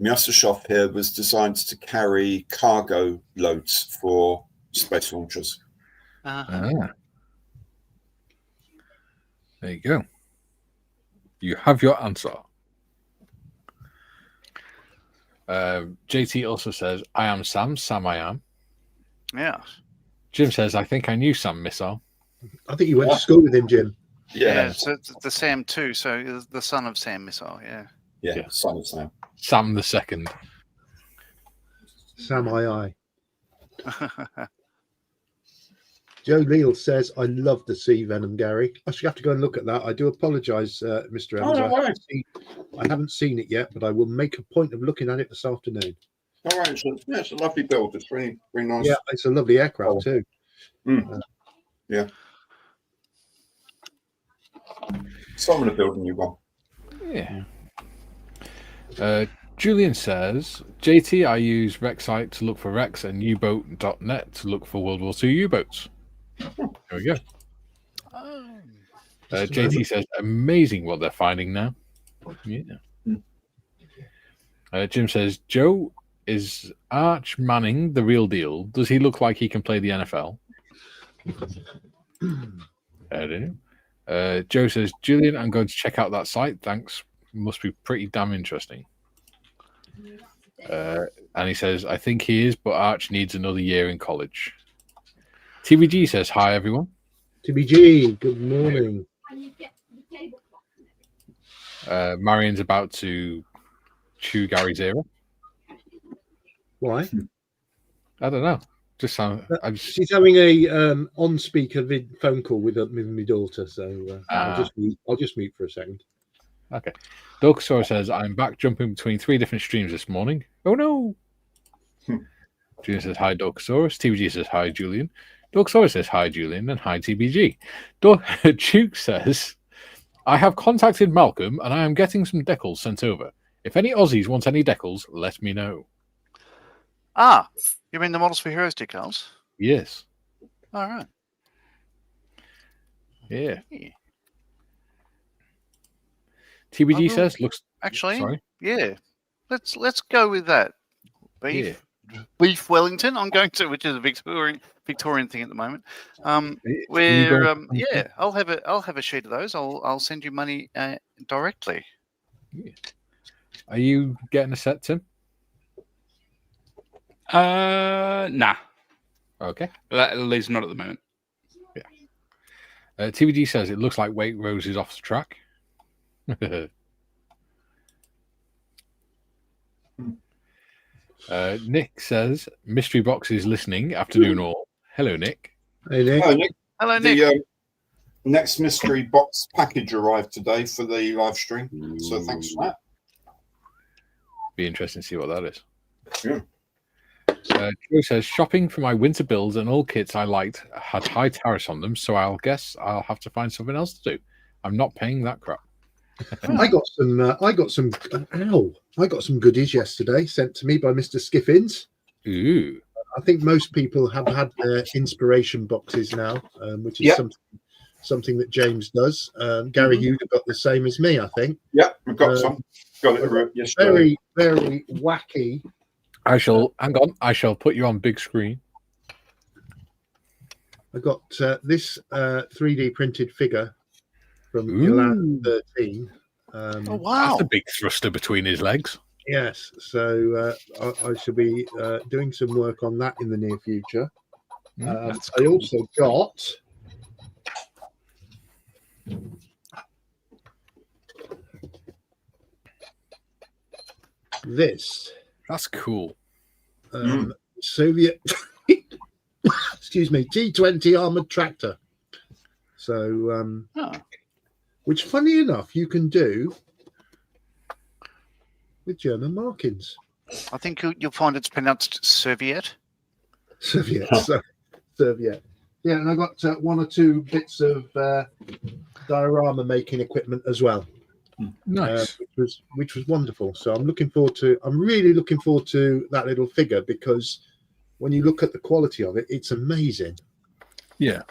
Myasashov here was designed to carry cargo loads for space launchers. There you go. You have your answer. JT also says, I am Sam. Sam, I am. Yeah. Jim says, I think I knew Sam Missile. I think you went to school with him, Jim. Yeah. So it's the Sam 2. So the son of Sam Missile. Yeah. Yeah. Son of Sam. Sam the second. Sam I. Joe Leal says, I love the Sea Venom, Gary. I should have to go and look at that. I do apologise, Mr. Evans. I haven't seen it yet, but I will make a point of looking at it this afternoon. All right. It's a lovely build. It's really, really nice. Yeah, it's a lovely aircraft too. Yeah. So I'm going to build a new one. Yeah. Julian says, JT, I use Rexite to look for Rex and U-boat.net to look for World War II U-boats. There we go. JT says, amazing what they're finding now. Yeah. Jim says, Joe, is Arch Manning the real deal? Does he look like he can play the NFL? I don't know. Joe says, Julian, I'm going to check out that site. Thanks. Must be pretty damn interesting. And he says, I think he is, but Arch needs another year in college. TBG says, hi, everyone. TBG, good morning. Marion's about to chew Gary's ear. Why? I don't know. Just sound. She's having a on-speaker phone call with my daughter, so I'll just mute for a second. Okay. Dorkasaurus says, I'm back jumping between 3 different streams this morning. Oh, no. Julian says, hi, Dorkasaurus. TBG says, hi, Julian. Dorkasaurus says, hi, Julian, and hi, TBG. Duke says, I have contacted Malcolm, and I am getting some decals sent over. If any Aussies want any decals, let me know. Ah, you mean the Models for Heroes decals? Yes. All right. Yeah. TBG says, looks actually. Sorry. Yeah. Let's go with that. Beef Wellington. I'm going to, which is a Victorian thing at the moment. I'll have a sheet of those. I'll send you money directly. Yeah. Are you getting a set, Tim? Nah. Okay. At least not at the moment. Yeah. TBG says it looks like Wake Rose is off the track. Nick says mystery box is listening. Afternoon all. Hello, Nick. Hey, Nick. Hello, Nick. Hello, Nick. The next mystery box package arrived today for the live stream, so thanks for that. Be interesting to see what that is. Yeah. Joe says shopping for my winter builds and all kits I liked had high tariffs on them, so I'll guess I'll have to find something else to do. I'm not paying that crap. I got some goodies yesterday sent to me by Mr. Skiffins. Ooh. I think most people have had their inspiration boxes now, which is something that James does. Gary, you've got the same as me, I think. Yeah, I've got some. Got it yesterday. Very, very wacky. I shall put you on big screen. I got this 3D printed figure from Elan 13. Oh, wow. That's a big thruster between his legs. Yes, so I shall be doing some work on that in the near future. I also got this. That's cool. Soviet, excuse me, T-20 armored tractor. So, which, funny enough, you can do with German markings. I think you'll find it's pronounced Soviet. Soviet. Soviet. Yeah, and I got 1 or 2 bits of diorama making equipment as well. Nice. Which was wonderful. So I'm really looking forward to that little figure, because when you look at the quality of it, it's amazing. Yeah.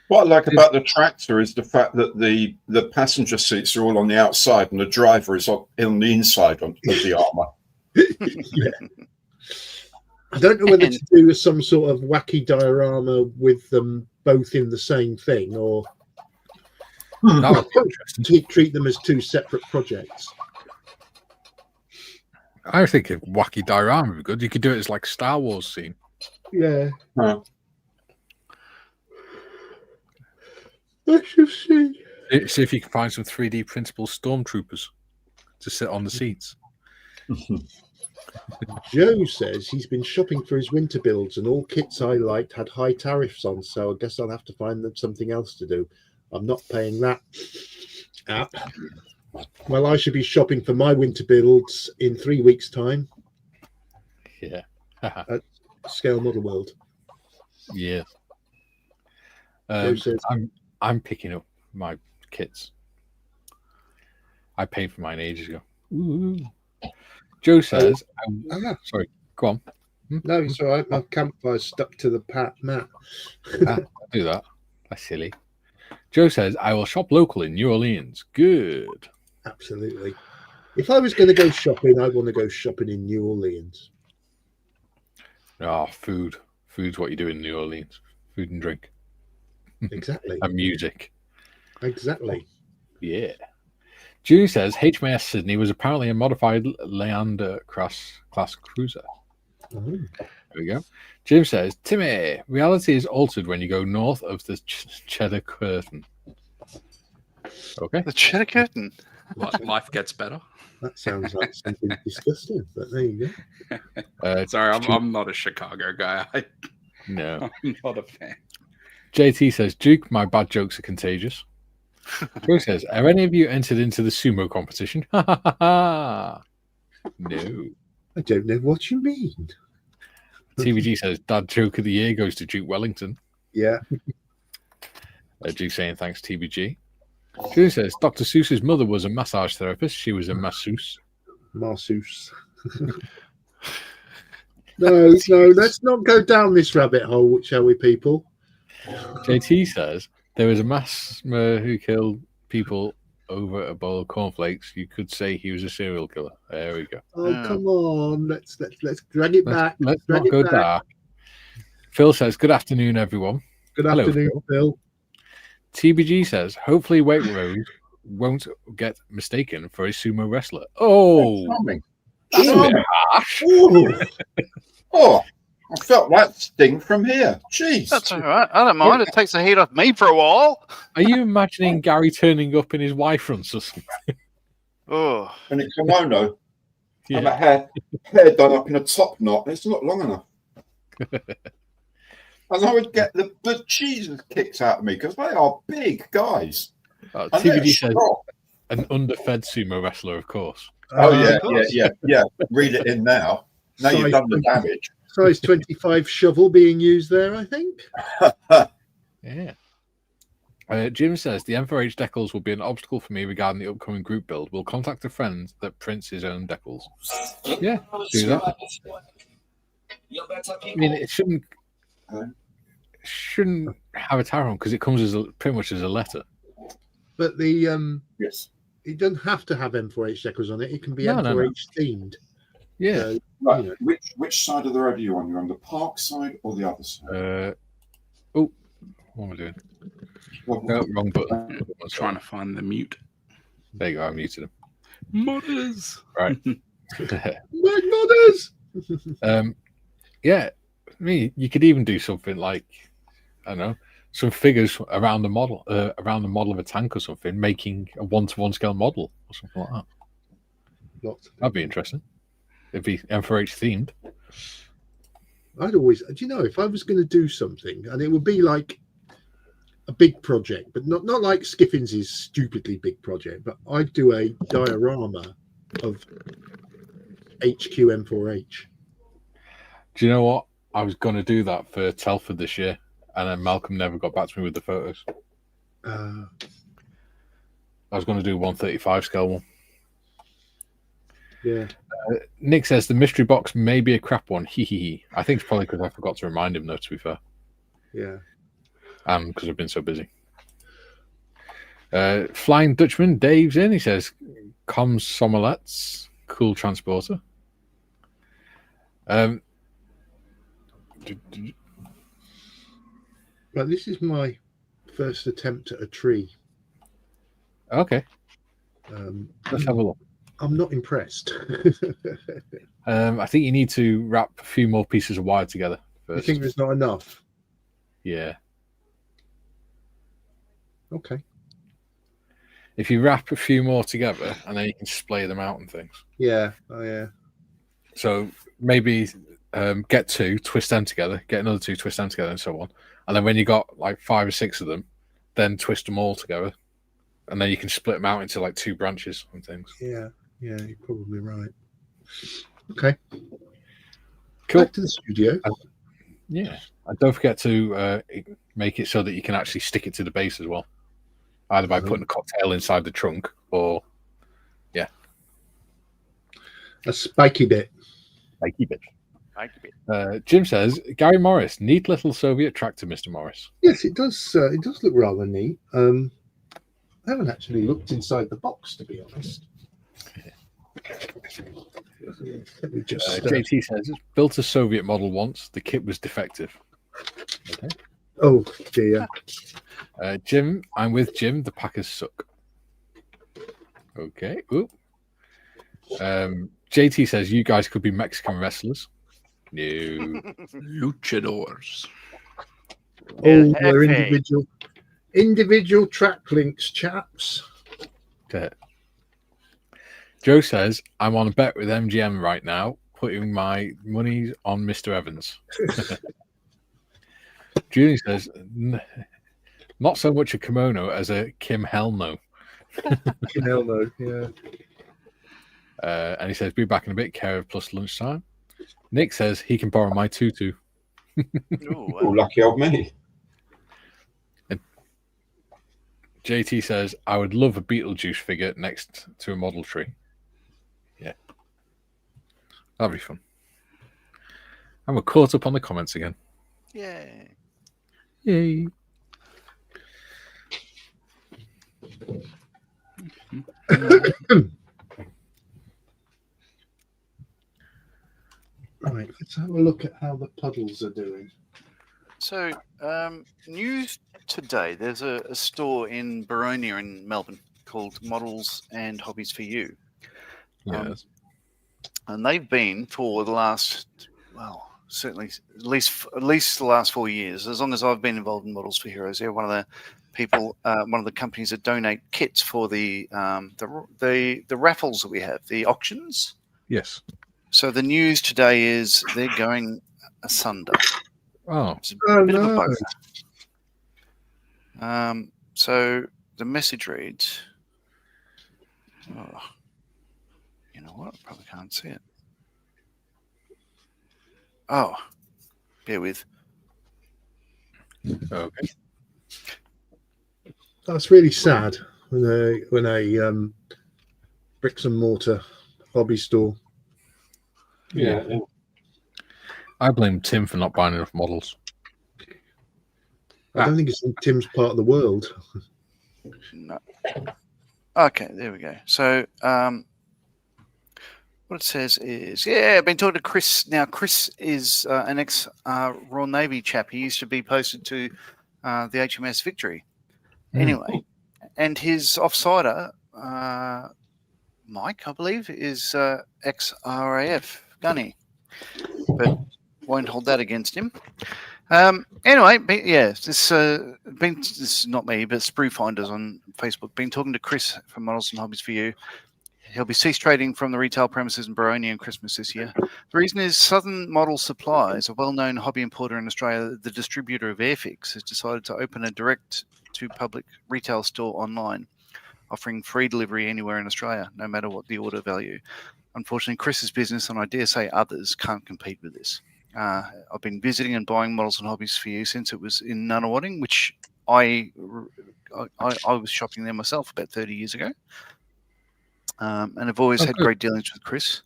What I like about the tractor is the fact that the passenger seats are all on the outside and the driver is on the inside of the armour. Yeah. I don't know whether to do some sort of wacky diorama with them both in the same thing, or That would be interesting. Treat them as two separate projects. I was thinking wacky diorama would be good. You could do it as like Star Wars scene. Yeah. Huh. I shall see. See if you can find some 3D printable stormtroopers to sit on the seats. Joe says he's been shopping for his winter builds and all kits I liked had high tariffs on, so I guess I'll have to find them something else to do. I'm not paying that app. Well, I should be shopping for my winter builds in 3 weeks' time. Yeah. At Scale Model World. Yeah. Joe says, I'm picking up my kits. I paid for mine ages ago. Ooh. Joe says, sorry, go on. No, it's all right. My campfire's stuck to the mat. I'll do that. That's silly. Joe says, I will shop local in New Orleans. Good. Absolutely. If I was going to go shopping, I want to go shopping in New Orleans. Oh, food. Food's what you do in New Orleans. Food and drink. Exactly. And music. Exactly. Yeah. June says HMS Sydney was apparently a modified Leander class cruiser. Oh. There we go. Jim says, Timmy, reality is altered when you go north of the Cheddar Curtain. Okay. The Cheddar Curtain. Life gets better. That sounds like something disgusting, but there you go. Sorry, I'm not a Chicago guy. No. I'm not a fan. JT says, Duke, my bad jokes are contagious. Joe says, have any of you entered into the sumo competition? No. I don't know what you mean. TVG says, Dad joke of the year goes to Duke Wellington. Yeah. Duke saying thanks, TVG. June says, Dr. Seuss's mother was a massage therapist. She was a masseuse. Masseuse. No, let's not go down this rabbit hole, shall we, people? JT says, there was a mass murderer who killed people over a bowl of cornflakes. You could say he was a serial killer. There we go. Oh, come on. Let's drag it back. Let's not go dark. Phil says, good afternoon, everyone. Good afternoon, Phil. TBG says, hopefully White Rose won't get mistaken for a sumo wrestler. Oh, that's a bit harsh. Oh, I felt that sting from here. Jeez. That's all right. I don't mind. It takes the heat off me for a while. Are you imagining Gary turning up in his Y fronts or something? Oh. And a kimono. Yeah. And a hair done up in a top knot. It's not long enough. And I would get the bejesus kicks out of me because they are big guys. TBD says an underfed sumo wrestler, of course. Yeah. Read it in now. Now you've done the damage. Size 25 shovel being used there, I think. Yeah. Jim says the M4H decals will be an obstacle for me regarding the upcoming group build. We'll contact a friend that prints his own decals. Yeah, do that. I mean, it shouldn't have a tag on because it comes as pretty much as a letter. But the yes, it doesn't have to have M4H decals on it. It can be No. M4H themed. Yeah. Right. You know. Which side of the road are you on? You're on the park side or the other side? What am I doing? No, wrong button. I'm trying to find the mute. There you go. I muted him. Modders. Right. My modders. Yeah. I mean, you could even do something like, I don't know, some figures around the model of a tank or something, making a 1-to-1 scale model or something like that. That'd be interesting. It'd be M4H themed. I'd always, do you know, if I was going to do something, and it would be like a big project, but not like Skiffins' stupidly big project, but I'd do a diorama of HQ M4H. Do you know what? I was going to do that for Telford this year, and then Malcolm never got back to me with the photos. I was going to do 135 scale one. Yeah. Nick says the mystery box may be a crap one. Hee. I think it's probably because I forgot to remind him, though, to be fair. Yeah. Because I've been so busy. Flying Dutchman, Dave's in. He says, comms Sommelettes, cool transporter. But this is my first attempt at a tree. Okay, let's have a look. I'm not impressed. I think you need to wrap a few more pieces of wire together You first. think there's not enough? Yeah. Okay. If you wrap a few more together, and then you can splay them out and things. Yeah. Oh, yeah. So maybe get 2, twist them together, get another 2, twist them together, and so on. And then when you got like 5 or 6 of them, then twist them all together, and then you can split them out into like 2 branches and things. Yeah. Yeah. You're probably right. Okay. Cool. Back to the studio. Yeah. And don't forget to make it so that you can actually stick it to the base as well, either by putting a cocktail inside the trunk or a spiky bit. spiky bit. Jim says, Gary Morris, neat little Soviet tractor, Mr. Morris. Yes, it does. It does look rather neat. I haven't actually looked inside the box, to be honest. Let me just. JT says, built a Soviet model once. The kit was defective. Okay. Oh dear. Jim, I'm with Jim. The Packers suck. Okay. Ooh. JT says, you guys could be Mexican wrestlers. No. Luchadors. Oh, they're individual track links, chaps. Okay. Joe says, I'm on a bet with MGM right now, putting my money on Mr. Evans. Julie says, not so much a kimono as a Kim hell no. Kim hell no, yeah. And he says, be back in a bit, care of plus lunchtime. Nick says he can borrow my tutu. Oh, lucky old me. And JT says, I would love a Beetlejuice figure next to a model tree. Yeah. That'd be fun. And we're caught up on the comments again. Yay. Yay. Right, let's have a look at how the puddles are doing. So, news today, there's a store in Baronia in Melbourne called Models and Hobbies for You. Yes. And they've been for the last, well, certainly at least the last 4 years, as long as I've been involved in Models for Heroes. They're one of the people, one of the companies that donate kits for the raffles that we have, the auctions. Yes. So the news today is they're going asunder. Oh. It's a bit of a bugger. So the message reads, oh, you know what? I probably can't see it. Oh, bear with. Okay. That's really sad when a bricks and mortar hobby store. Yeah. I blame Tim for not buying enough models. I don't think it's in Tim's part of the world. No. Okay, there we go. So what it says is, I've been talking to Chris. Now, Chris is an ex-Royal Navy chap. He used to be posted to the HMS Victory. Anyway, and his offsider, Mike, I believe, is ex-RAF gunny, but won't hold that against him. Anyway, this is not me, but Sprue Finders on Facebook. Been talking to Chris from Models and Hobbies for You. He'll be cease trading from the retail premises in Baronia on Christmas this year. The reason is Southern Model Supplies, a well-known hobby importer in Australia, the distributor of Airfix, has decided to open a direct-to-public retail store online, offering free delivery anywhere in Australia, no matter what the order value. Unfortunately, Chris's business, and I dare say others, can't compete with this. I've been visiting and buying Models and Hobbies for You since it was in Nunawading, which I was shopping there myself about 30 years ago. And I've always had great dealings with Chris.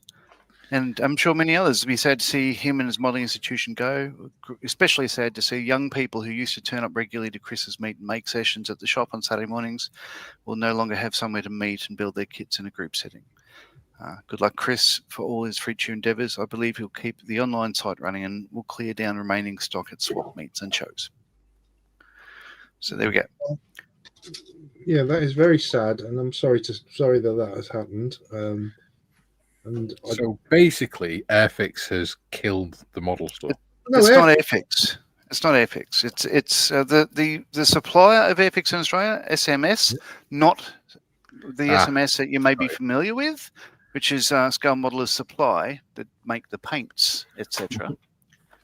And I'm sure many others. It'd be sad to see him and his modelling institution go, especially sad to see young people who used to turn up regularly to Chris's meet and make sessions at the shop on Saturday mornings will no longer have somewhere to meet and build their kits in a group setting. Good luck, Chris, for all his future endeavours. I believe he'll keep the online site running and will clear down remaining stock at swap meets and shows. So there we go. Yeah, that is very sad, and I'm sorry that has happened. So basically, Airfix has killed the model store. It's not Airfix. It's not Airfix. It's the supplier of Airfix in Australia, SMS, not the SMS that you may be familiar with, which is Scale Modelers Supply that make the paints, etc.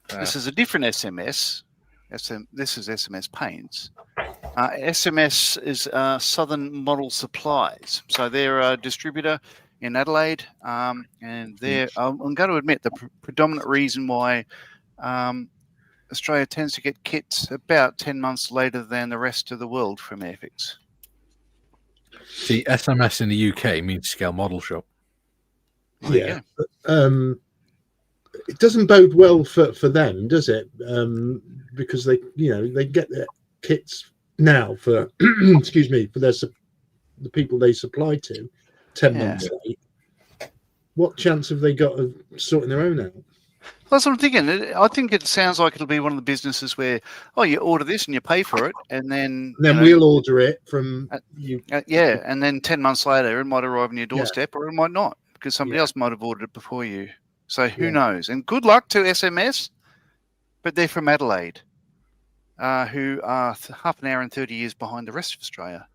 This is a different SMS. This is SMS Paints. SMS is Southern Model Supplies. So they're a distributor in Adelaide, and they're. I'm going to admit the predominant reason why Australia tends to get kits about 10 months later than the rest of the world from Airfix. See, SMS in the UK means Scale Model Shop. Yeah. It doesn't bode well for them, does it? Because they get their kits now for excuse me, for the people they supply to 10 months late. What chance have they got of sorting their own out? That's what I'm thinking. I think it sounds like it'll be one of the businesses where, you order this and you pay for it, and then we'll order it from you. And then 10 months later, it might arrive on your doorstep, or it might not, because somebody else might have ordered it before you. So who knows? And good luck to SMS, but they're from Adelaide, who are half an hour and 30 years behind the rest of Australia.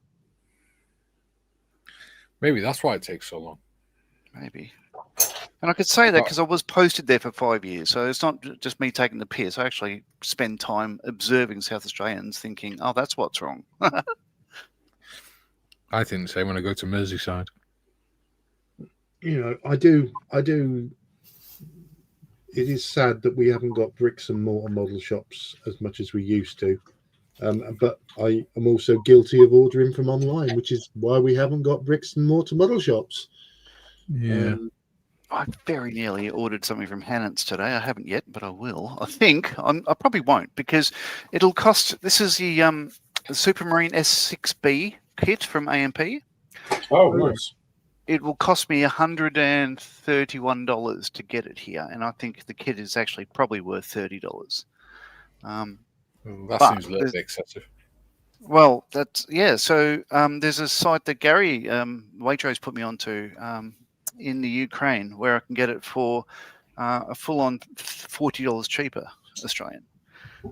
Maybe that's why it takes so long. Maybe. And I could say that because I was posted there for 5 years. So it's not just me taking the piss. I actually spend time observing South Australians thinking, oh, that's what's wrong. I think the same when I go to Merseyside. I do. It is sad that we haven't got bricks and mortar model shops as much as we used to. But I am also guilty of ordering from online, which is why we haven't got bricks and mortar model shops. Yeah. I very nearly ordered something from Hannon's today. I haven't yet, but I will. I think I probably won't, because it'll cost. This is the Supermarine S6B kit from AMP. Oh, nice. It will cost me $131 to get it here, and I think the kit is actually probably worth $30. That seems a little bit excessive. Well, that's So there's a site that Gary Waitrose put me onto in the Ukraine where I can get it for a full-on $40 cheaper Australian.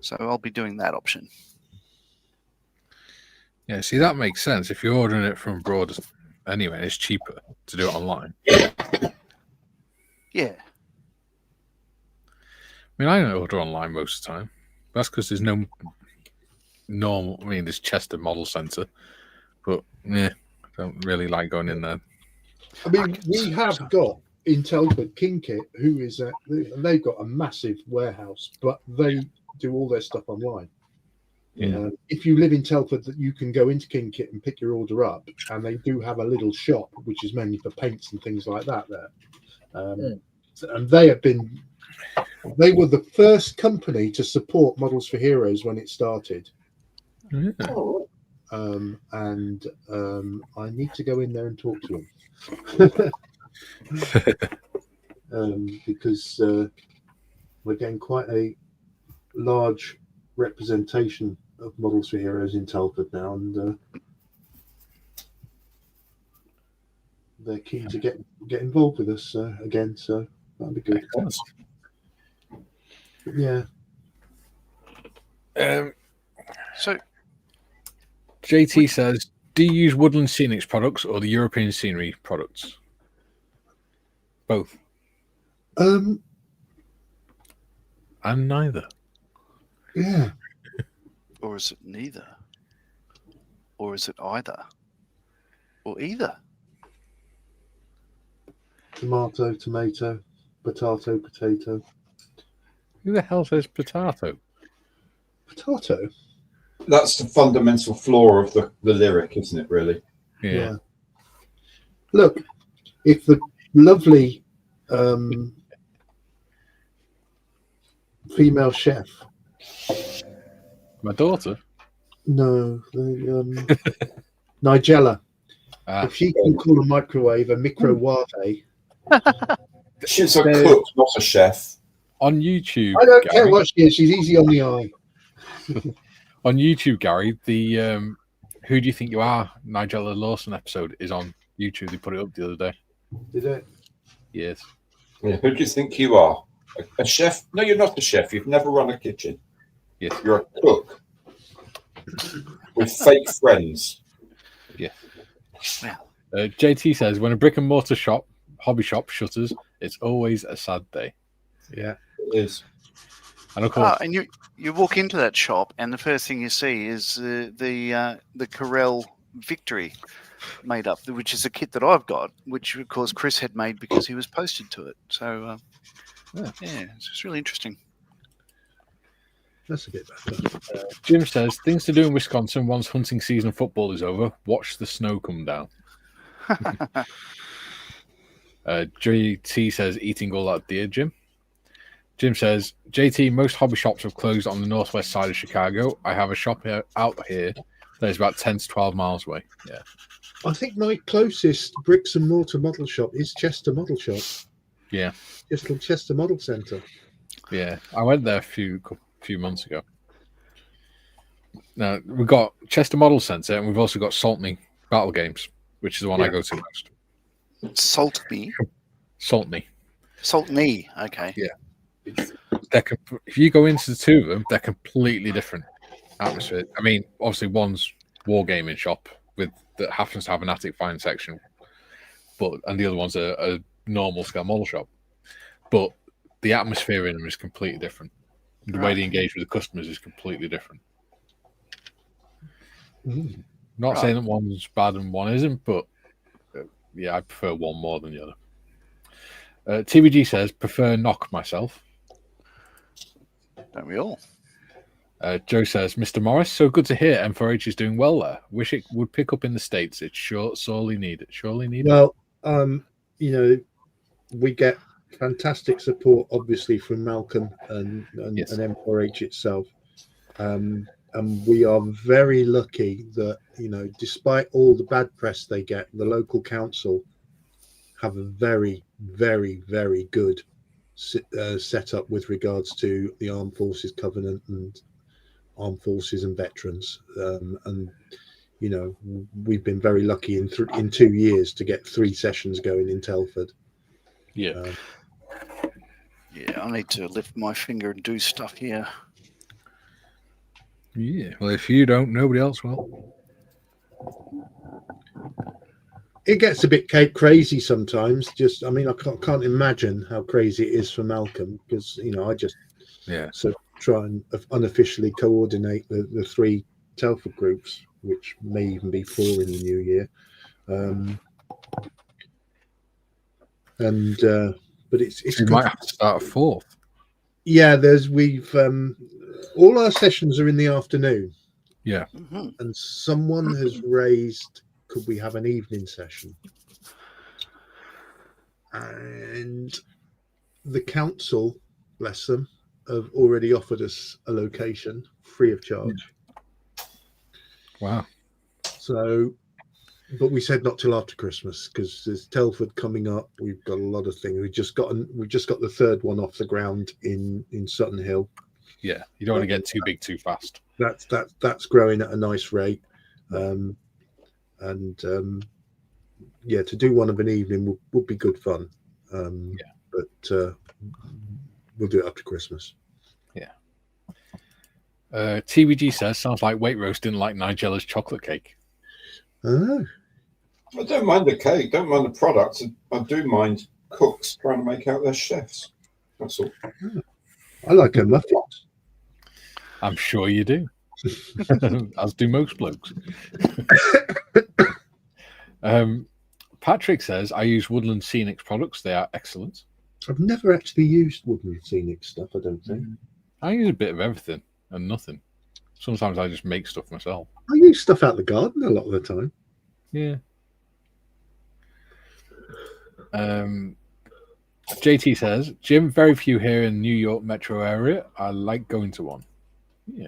So I'll be doing that option. Yeah, see, that makes sense. If you're ordering it from abroad anyway, it's cheaper to do it online. Yeah. I mean, I don't order online most of the time. That's because there's no normal. I mean, there's Chester Model Centre, but I don't really like going in there. I mean, we have got in Telford KingKit, who is they've got a massive warehouse, but they do all their stuff online. Yeah. If you live in Telford, that you can go into KingKit and pick your order up, and they do have a little shop which is mainly for paints and things like that there. And they were the first company to support Models for Heroes when it started. Yeah. And I need to go in there and talk to them. Because we're getting quite a large representation of Models for Heroes in Telford now, and they're keen to get involved with us again, so that'd be good. Yeah. So JT says, do you use Woodland Scenics products or the European Scenery products? Both. And neither. Yeah. Or is it neither? Or is it either? Or either? Tomato, tomato, potato, potato. Who the hell says potato? Potato? That's the fundamental flaw of the lyric, isn't it, really? Yeah. Look, if the lovely female chef... My daughter? No, Nigella. If she can call a microwave a microwave... She's a cook, not a chef. On YouTube, I don't care what she is. She's easy on the eye. On YouTube, Gary, the Who Do You Think You Are? Nigella Lawson episode is on YouTube. They put it up the other day. Did it? Yes. Yeah, who do you think you are? A chef? No, you're not a chef. You've never run a kitchen. Yes. You're a cook with fake friends. Yeah. Yeah. JT says, when a brick and mortar hobby shop shutters, it's always a sad day. Yeah, it is. And of course, and you walk into that shop, and the first thing you see is the Corel Victory made up, which is a kit that I've got, which of course Chris had made because he was posted to it. So yeah, it's just really interesting. that's a bit better. Jim says, things to do in Wisconsin once hunting season football is over. Watch the snow come down. JT says, eating all that deer, Jim. Jim says, JT, most hobby shops have closed on the northwest side of Chicago. I have a shop out here that is about 10 to 12 miles away. Yeah. I think my closest bricks and mortar model shop is Chester Model Shop. Yeah. Just called Chester Model Centre. Yeah. I went there a few months ago. Now, we've got Chester Model Centre, and we've also got Saltney Battle Games, which is the one I go to most. Saltney? Saltney, okay. Yeah. If you go into the two of them, they're completely different atmosphere. I mean, obviously, one's wargaming shop that happens to have an attic fine section, and the other one's a normal scale model shop. But the atmosphere in them is completely different. The way they engage with the customers is completely different. Not saying that one's bad and one isn't, but yeah, I prefer one more than the other. TBG says, prefer knock myself. Don't we all? Joe says, Mr. Morris, so good to hear M4H is doing well there. Wish it would pick up in the States. It's sorely needed. Well, we get fantastic support, obviously, from Malcolm and M4H itself. And we are very lucky that, despite all the bad press they get, the local council have a very, very, very good setup with regards to the Armed Forces Covenant and Armed Forces and veterans. And we've been very lucky in 2 years to get 3 sessions going in Telford. Yeah. I need to lift my finger and do stuff here. Yeah, well, if you don't, nobody else will. It gets a bit crazy sometimes. I can't imagine how crazy it is for Malcolm, because I just try and unofficially coordinate the 3 Telford groups, which may even be 4 in the new year. But it's you might have to start a 4th. Yeah, all our sessions are in the afternoon. Yeah. And someone has raised, could we have an evening session? And the council, bless them, have already offered us a location free of charge. Wow. So, but we said not till after Christmas, because there's Telford coming up. We've got a lot of things. We've just got the 3rd one off the ground in Sutton Hill. Yeah, you don't want to get too big too fast. That's growing at a nice rate. To do one of an evening would be good fun. But we'll do it after Christmas. Yeah. TBG says, sounds like Waitrose didn't like Nigella's chocolate cake. Oh. I don't mind the cake, don't mind the products. I do mind cooks trying to make out their chefs. That's all. I like her muffins. I'm sure you do. As do most blokes. Patrick says, I use Woodland Scenics products. They are excellent. I've never actually used Woodland Scenics stuff, I don't think. I use a bit of everything and nothing. Sometimes I just make stuff myself. I use stuff out the garden a lot of the time. Yeah. JT says, Jim, very few here in New York metro area. I like going to one. Yeah.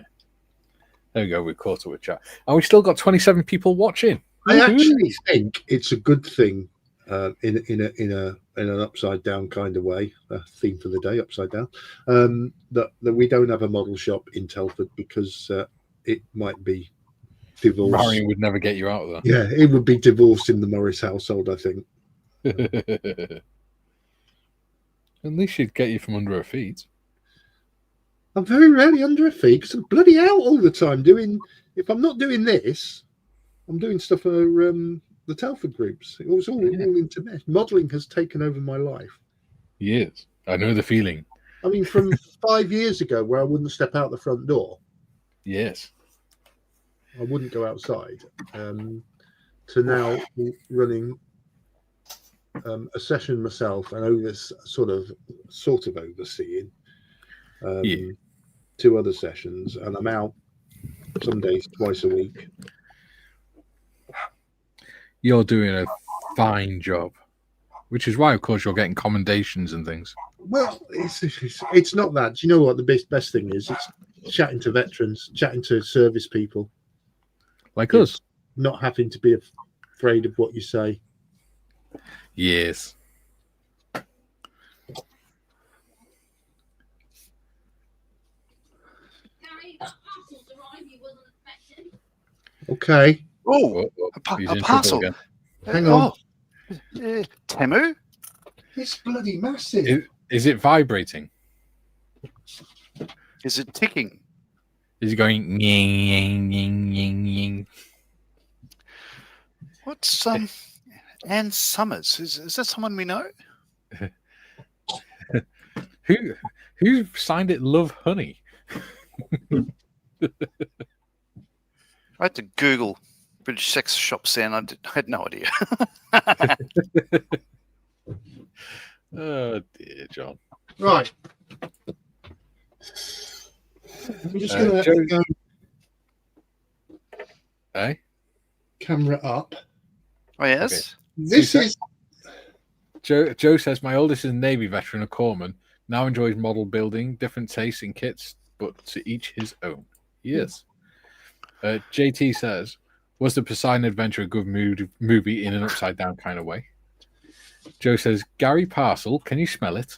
There we go. We're caught up with chat. And we've still got 27 people watching. I actually think it's a good thing in an upside down kind of way, a theme for the day, upside down, that we don't have a model shop in Telford, because it might be divorce. Marion would never get you out of Yeah, it would be divorced in the Morris household, I think. there. At least she'd get you from under her feet. I'm very rarely under her feet because I'm bloody out all the time doing. If I'm not doing this, I'm doing stuff for the Telford groups. It was all internet. Modelling has taken over my life. Yes, I know the feeling. I mean, from 5 years ago, where I wouldn't step out the front door, Yes. I wouldn't go outside, to now running a session myself and sort of overseeing 2 other sessions, and I'm out some days twice a week. You're doing a fine job, which is why, of course, you're getting commendations and things. Well, it's not that. Do you know what the best thing is? It's chatting to veterans, chatting to service people. Like us. Not having to be afraid of what you say. Yes. Okay. Oh, He's a in trouble parcel. again. Hang on. Temu? It's bloody massive. Is it vibrating? Is it ticking? Is it going ying, ying, ying, ying, ying? What's Anne Summers? Is that someone we know? Who signed it Love Honey? I had to Google British sex shop sound. I had no idea. Oh dear, John. Right. I'm just going to go Hey? camera up. Oh, yes? Okay. This is... Joe says, my oldest is a Navy veteran, a corpsman, now enjoys model building, different tastes in kits, but to each his own. Yes. JT says, was the Poseidon Adventure a good movie in an upside-down kind of way? Joe says, Gary Parcel, can you smell it?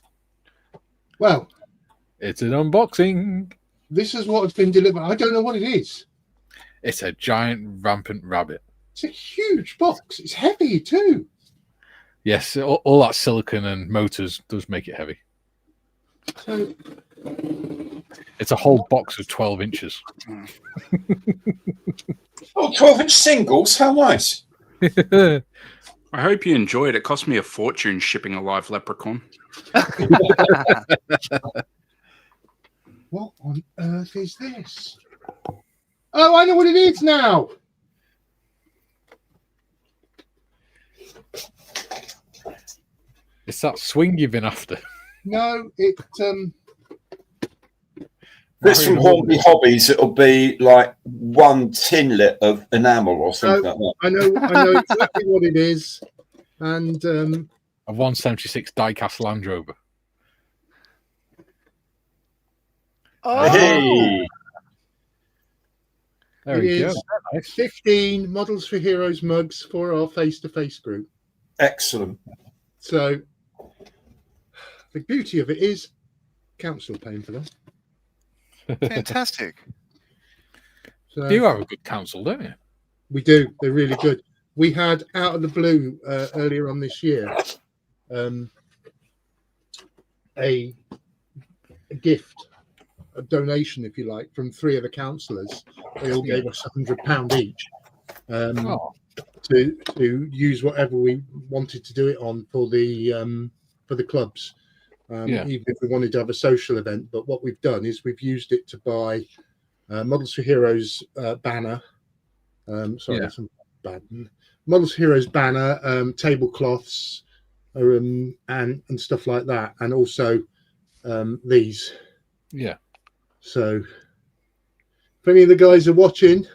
Well, it's an unboxing. This is what has been delivered. I don't know what it is. It's a giant rampant rabbit. It's a huge box. It's heavy too. Yes, all that silicon and motors does make it heavy. So it's a whole box of 12 inches. Oh, 12-inch singles? How nice. I hope you enjoyed it. It cost me a fortune shipping a live leprechaun. What on earth is this? Oh, I know what it is now. It's that swing you've been after. No, it This from Hornby Hobbies, it'll be like 1 tinlet of enamel or something like that. I know exactly what it is. And a 176 die-cast Land Rover. Oh. Hey. There we go. Nice. 15 Models for Heroes mugs for our face-to-face group. Excellent. So the beauty of it is council paying for them. Fantastic. So You have a good council, don't you? we do. They're really good. We had out of the blue earlier on this year a gift, a donation, if you like, from 3 of the councillors. They all gave us £100 each to use whatever we wanted to do it on for the clubs. Even if we wanted to have a social event. But what we've done is we've used it to buy Models for Heroes banner. Models for Heroes banner, tablecloths, and stuff like that, and also these. Yeah. So if any of the guys are watching,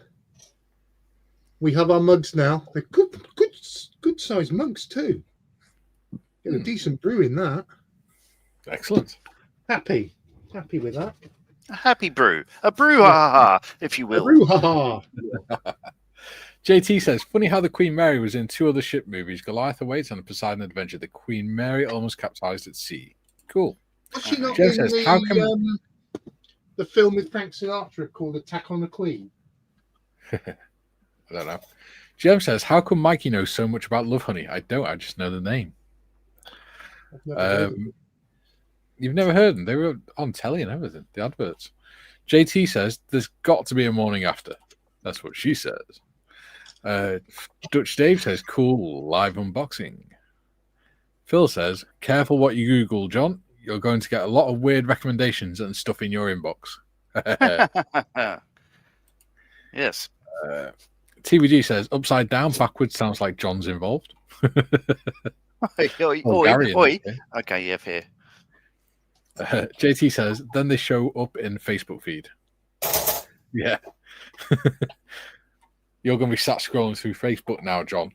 we have our mugs now. They're good sized mugs too. Get a decent brew in that. Excellent. Happy with that. A happy brew. A brouhaha, if you will. A brouhaha. JT says, funny how the Queen Mary was in 2 other ship movies, Goliath Awaits and the Poseidon Adventure. The Queen Mary almost capsized at sea. Cool. Was she not Joe in says, how the film with Frank Sinatra called Attack on the Queen? I don't know. GM says, how come Mikey knows so much about Love Honey? I don't. I just know the name. I've never heard of it. You've never heard them? They were on telly and everything, the adverts. JT says, there's got to be a morning after. That's what she says. Dutch Dave says, cool, live unboxing. Phil says, careful what you Google, John. You're going to get a lot of weird recommendations and stuff in your inbox. Yes. TVG says, upside down, backwards sounds like John's involved. Oi. Okay, yeah, fair. JT says, then they show up in Facebook feed. Yeah. You're going to be sat scrolling through Facebook now, John,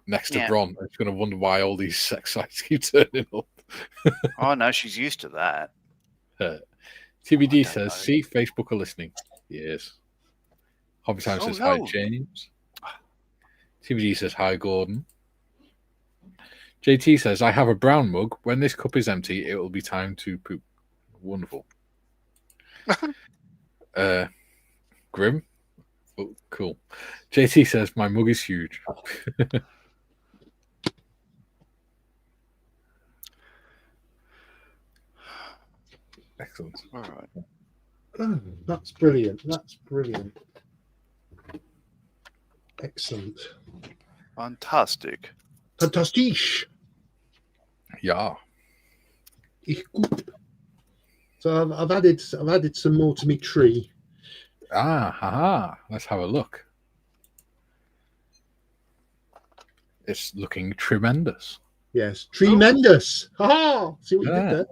next to Bron. It's going to wonder why all these sex sites keep turning up. Oh, no, she's used to that. TVD says, see, Facebook are listening. Yes. Hobby Time says, hi, James. TVD says, hi, Gordon. JT says, I have a brown mug. When this cup is empty, it will be time to poop. Wonderful. Grim? Oh, cool. JT says, my mug is huge. Excellent. All right. Oh, that's brilliant. That's brilliant. Excellent. Fantastic. Fantastisch. Yeah. Ich gut. So I've added some more to my tree. Let's have a look. It's looking tremendous. Yes, tremendous. Ha! See what you did there?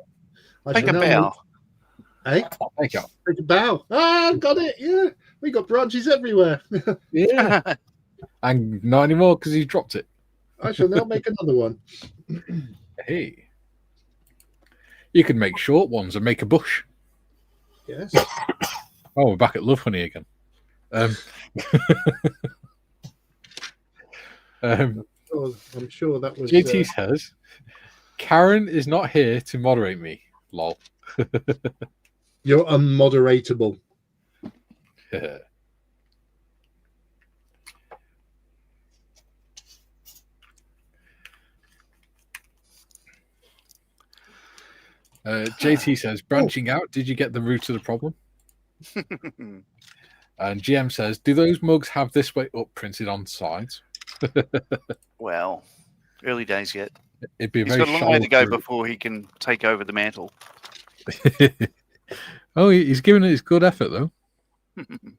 Take a bow. Hey, Take a bow. Ah, got it. Yeah, we got branches everywhere. Yeah. And not anymore because he dropped it. I shall now make another one. Hey. You could make short ones and make a bush. Yes. Oh, we're back at Love Honey again. I'm sure that was... JT says, Karen is not here to moderate me. Lol. You're unmoderatable. JT says, branching out, did you get the root of the problem? And GM says, do those mugs have this way up printed on sides? Well, early days yet. It'd be He's got a long way to go before he can take over the mantle. Oh, he's giving it his good effort, though. I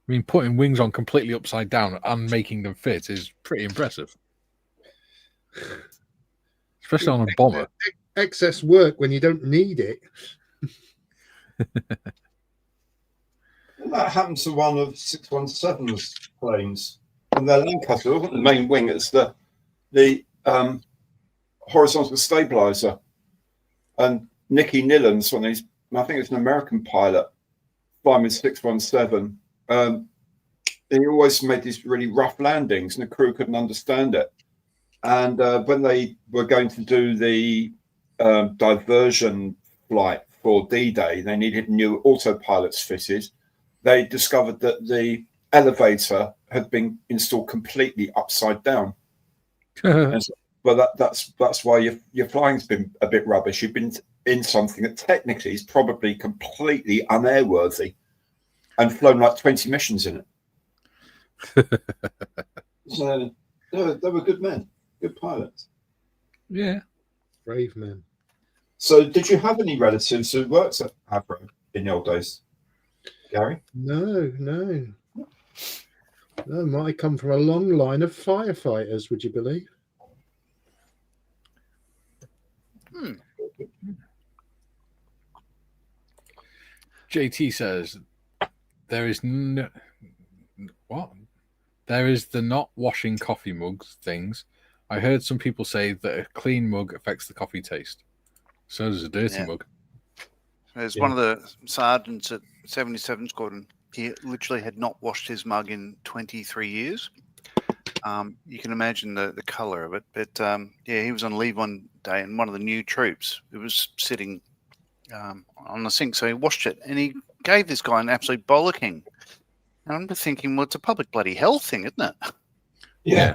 mean, putting wings on completely upside down and making them fit is pretty impressive. Especially on a bomber. Excess work when you don't need it. That happened to one of 617's planes. And their Lancaster wasn't the main wing, it's the horizontal stabilizer. And Nicky Nillans, one of these, I think it's an American pilot, flying with 617. He always made these really rough landings, and the crew couldn't understand it. And when they were going to do the diversion flight for D-Day, they needed new autopilots fitted. They discovered that the elevator had been installed completely upside down. But that's why your flying's been a bit rubbish. You've been in something that technically is probably completely unairworthy and flown like 20 missions in it. So they were good men, good pilots. Yeah. Brave men. So did you have any relatives who worked at Havro in the old days, Gary? No. Might come from a long line of firefighters, would you believe? JT says, there is no... What? There is the not washing coffee mugs things. I heard some people say that a clean mug affects the coffee taste. So does a dirty mug. There's one of the sergeants at 77 Squadron. He literally had not washed his mug in 23 years. You can imagine the colour of it. But he was on leave one day, and one of the new troops, it was sitting on the sink, so he washed it, and he gave this guy an absolute bollocking. And I'm just thinking, well, it's a public bloody health thing, isn't it? Yeah.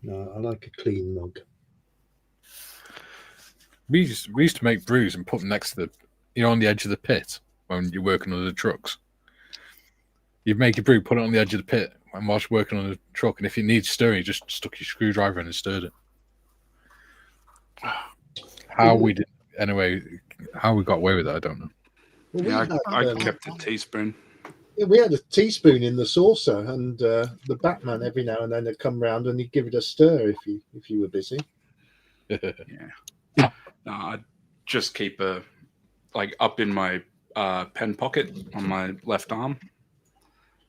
No, I like a clean mug. We used to make brews and put them next to on the edge of the pit when you're working on the trucks. You'd make a brew, put it on the edge of the pit, and whilst working on the truck, and if it needs stirring, you just stuck your screwdriver in and stirred it. How we got away with that, I don't know. Well, Yeah, I kept a teaspoon. Yeah, we had a teaspoon in the saucer, and the Batman every now and then would come round and he'd give it a stir if you were busy. Yeah. No, I just keep up in my pen pocket on my left arm.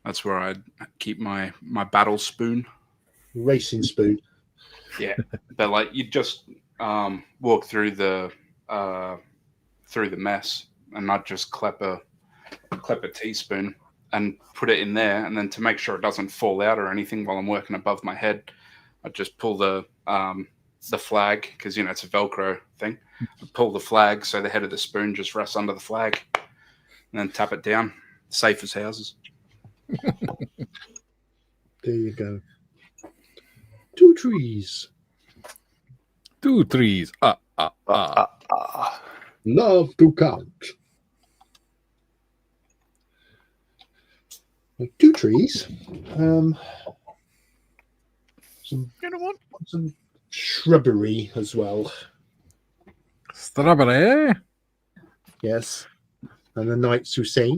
That's where I keep my battle spoon. Racing spoon. Yeah, but you just walk through the mess and not just clip a teaspoon and put it in there, and then to make sure it doesn't fall out or anything while I'm working above my head, I just pull the flag, because it's a Velcro thing. I pull the flag so the head of the spoon just rests under the flag, and then tap it down. Safe as houses. There you go. 2 trees. 2 trees. Love to count. 2 trees. Some shrubbery as well. Strawberry. Yes. And the knights who say,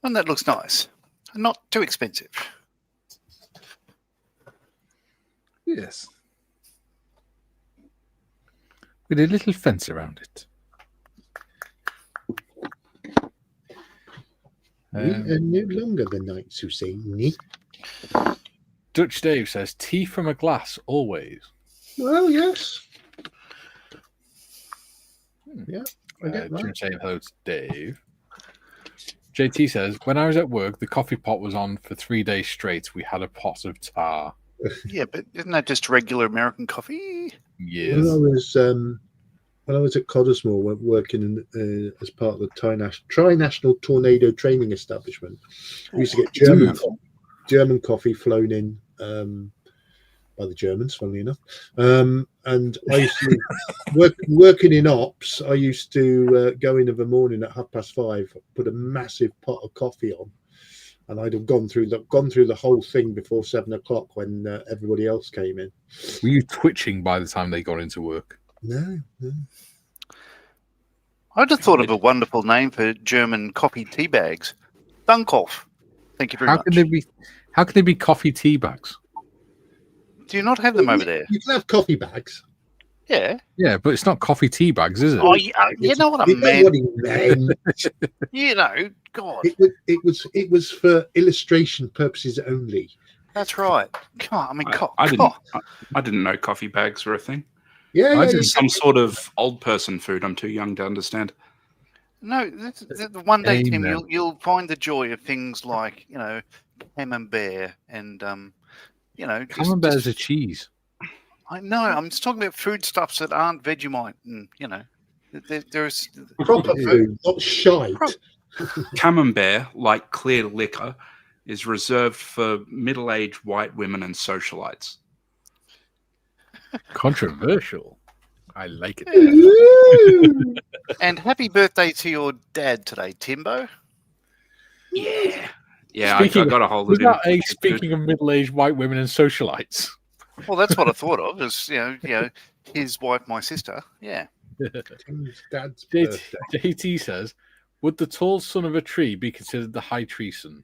And that looks nice. And not too expensive. Yes. With a little fence around it. we are no longer the knights who say, Dutch Dave says, tea from a glass, always. Well, yes. Yeah, I get Jim that. saying hello to Dave. JT says, when I was at work, the coffee pot was on for 3 days straight. We had a pot of tar. Yeah, but isn't that just regular American coffee? Yes. When I was at Cottesmore working as part of the tri-national tornado training establishment, we used to get German coffee flown in by the Germans, funnily enough. And I used to working in ops. I used to go in of a morning at 5:30, put a massive pot of coffee on, and I'd have gone through the whole thing before 7 o'clock when everybody else came in. Were you twitching by the time they got into work? No. I just thought of a wonderful name for German coffee tea bags. Dunkhoff. Thank you very much. How can they be coffee tea bags? Do you not have them over there? You can have coffee bags. Yeah. Yeah, but it's not coffee tea bags, is it? Oh, you know what I You know meant. what he meant. God. It was for illustration purposes only. That's right. God, I mean, I didn't know coffee bags were a thing. Yeah, It's some sort of old person food. I'm too young to understand. No, one day, Tim, Amen. you'll find the joy of things like, camembert and, Camembert's a cheese. I know. I'm just talking about foodstuffs that aren't Vegemite, and there's proper food, not shite. Camembert, like clear liquor, is reserved for middle-aged white women and socialites. Controversial. I like it. And happy birthday to your dad today, Timbo. Yeah, I got a hold of him. Speaking of middle-aged white women and socialites. Well, that's what I thought of. Is his wife, my sister. Yeah. Tim's dad's birthday. JT says, would the tall son of a tree be considered the high treason?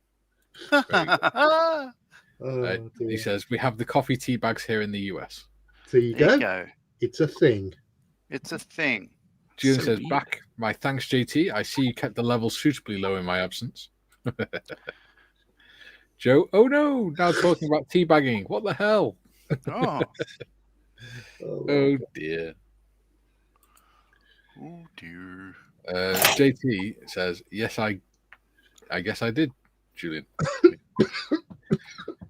He says, we have the coffee tea bags here in the US. There you go. It's a thing. It's a thing. Julian says, back. My thanks, JT. I see you kept the level suitably low in my absence. Joe, oh no, now talking about teabagging. What the hell? Oh. Oh dear. Oh dear. JT says, yes, I guess I did, Julian.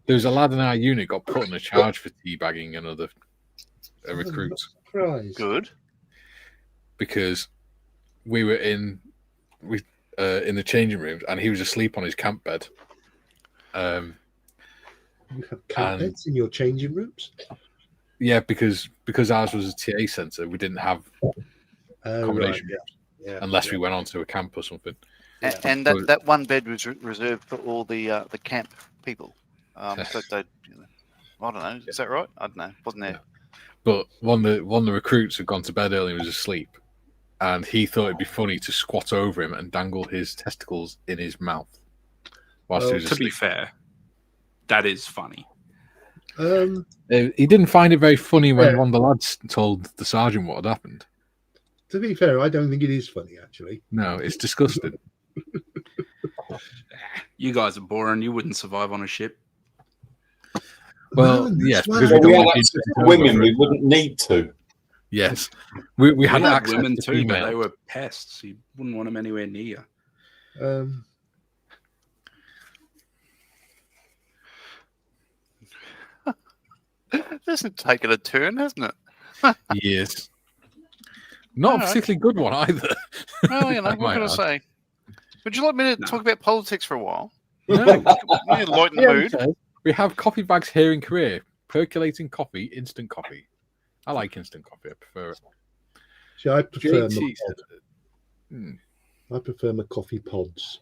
There was a lad in our unit got put on a charge for teabagging and other recruits. Surprise. Good. because we were in the changing rooms, and he was asleep on his camp bed. You have camp beds in your changing rooms? Yeah, because ours was a TA centre, we didn't have accommodation, unless we went onto a camp or something. And that one bed was reserved for all the camp people. So they, I don't know. Is that right? I don't know. Wasn't there? But one of the recruits had gone to bed early and was asleep, and he thought it'd be funny to squat over him and dangle his testicles in his mouth whilst he was asleep. To be fair, that is funny. He didn't find it very funny when one of the lads told the sergeant what had happened. To be fair, I don't think it is funny, actually. No, it's disgusting. You guys are boring. You wouldn't survive on a ship. Well, yes, because we had access to women, we wouldn't need to. Yes, we had access women to too, female. but they were pests. You wouldn't want them anywhere near you. This has taken a turn, hasn't it? Yes. Not a particularly good one either. Well, what can I say? Would you like me to talk about politics for a while? No. Lighten the mood. We have coffee bags here in Korea. Percolating coffee, instant coffee. I like instant coffee. I prefer it. See, I prefer I prefer my coffee pods.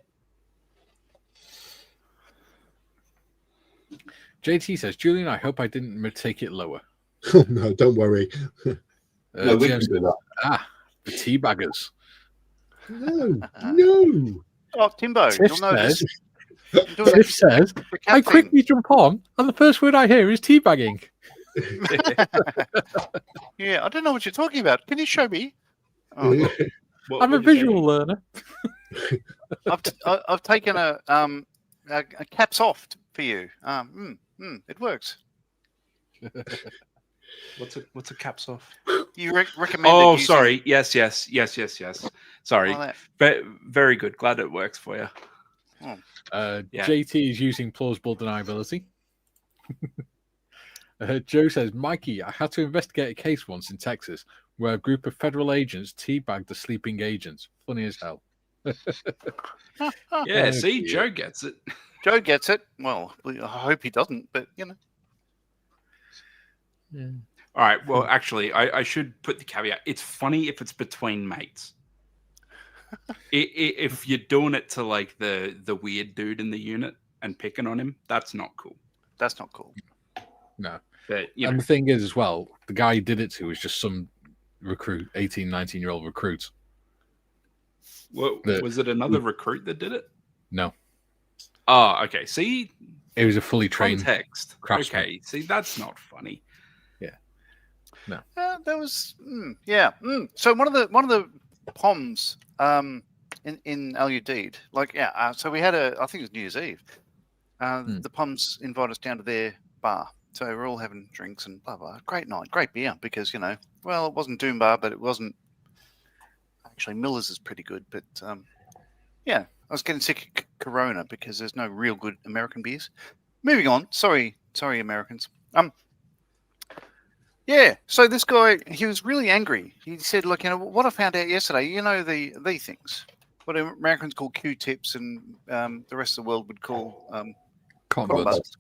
JT says, Julian, I hope I didn't take it lower. Oh, no, don't worry. No, we James can do that. The tea baggers. No. Oh, Timbo, Tiff you'll notice. says, I quickly jump on, and the first word I hear is teabagging. Yeah, I don't know what you're talking about. Can you show me? Oh. I'm a visual learner. I've taken a caps off for you. It works. What's a caps off? You recommend? Oh, sorry. Yes. Sorry. Oh, very good. Glad it works for you. JT is using plausible deniability. Joe says, Mikey, I had to investigate a case once in Texas where a group of federal agents teabagged a sleeping agent. Funny as hell. Yeah, see, Joe gets it. Joe gets it. Well, I hope he doesn't, but Yeah. All right. Well, actually, I should put the caveat. It's funny if it's between mates. If you're doing it to like the weird dude in the unit and picking on him, that's not cool. That's not cool. No. But, and the thing is as well, the guy he did it to was just some recruit, 18, 19-year-old recruit. Was it another recruit that did it? No. Oh, okay. See? It was a fully trained context. craftsman. Okay. See, that's not funny. Yeah. No. That was So one of the POMs in LUD, so we had I think it was New Year's Eve. The POMs invited us down to their bar. So we're all having drinks and blah, blah. Great night, great beer, because, it wasn't Doom Bar, but it wasn't... Actually, Miller's is pretty good, but, I was getting sick of Corona because there's no real good American beers. Moving on. Sorry, Americans. So this guy, he was really angry. He said, look, what I found out yesterday, the things, what Americans call Q-tips and the rest of the world would call cotton buds.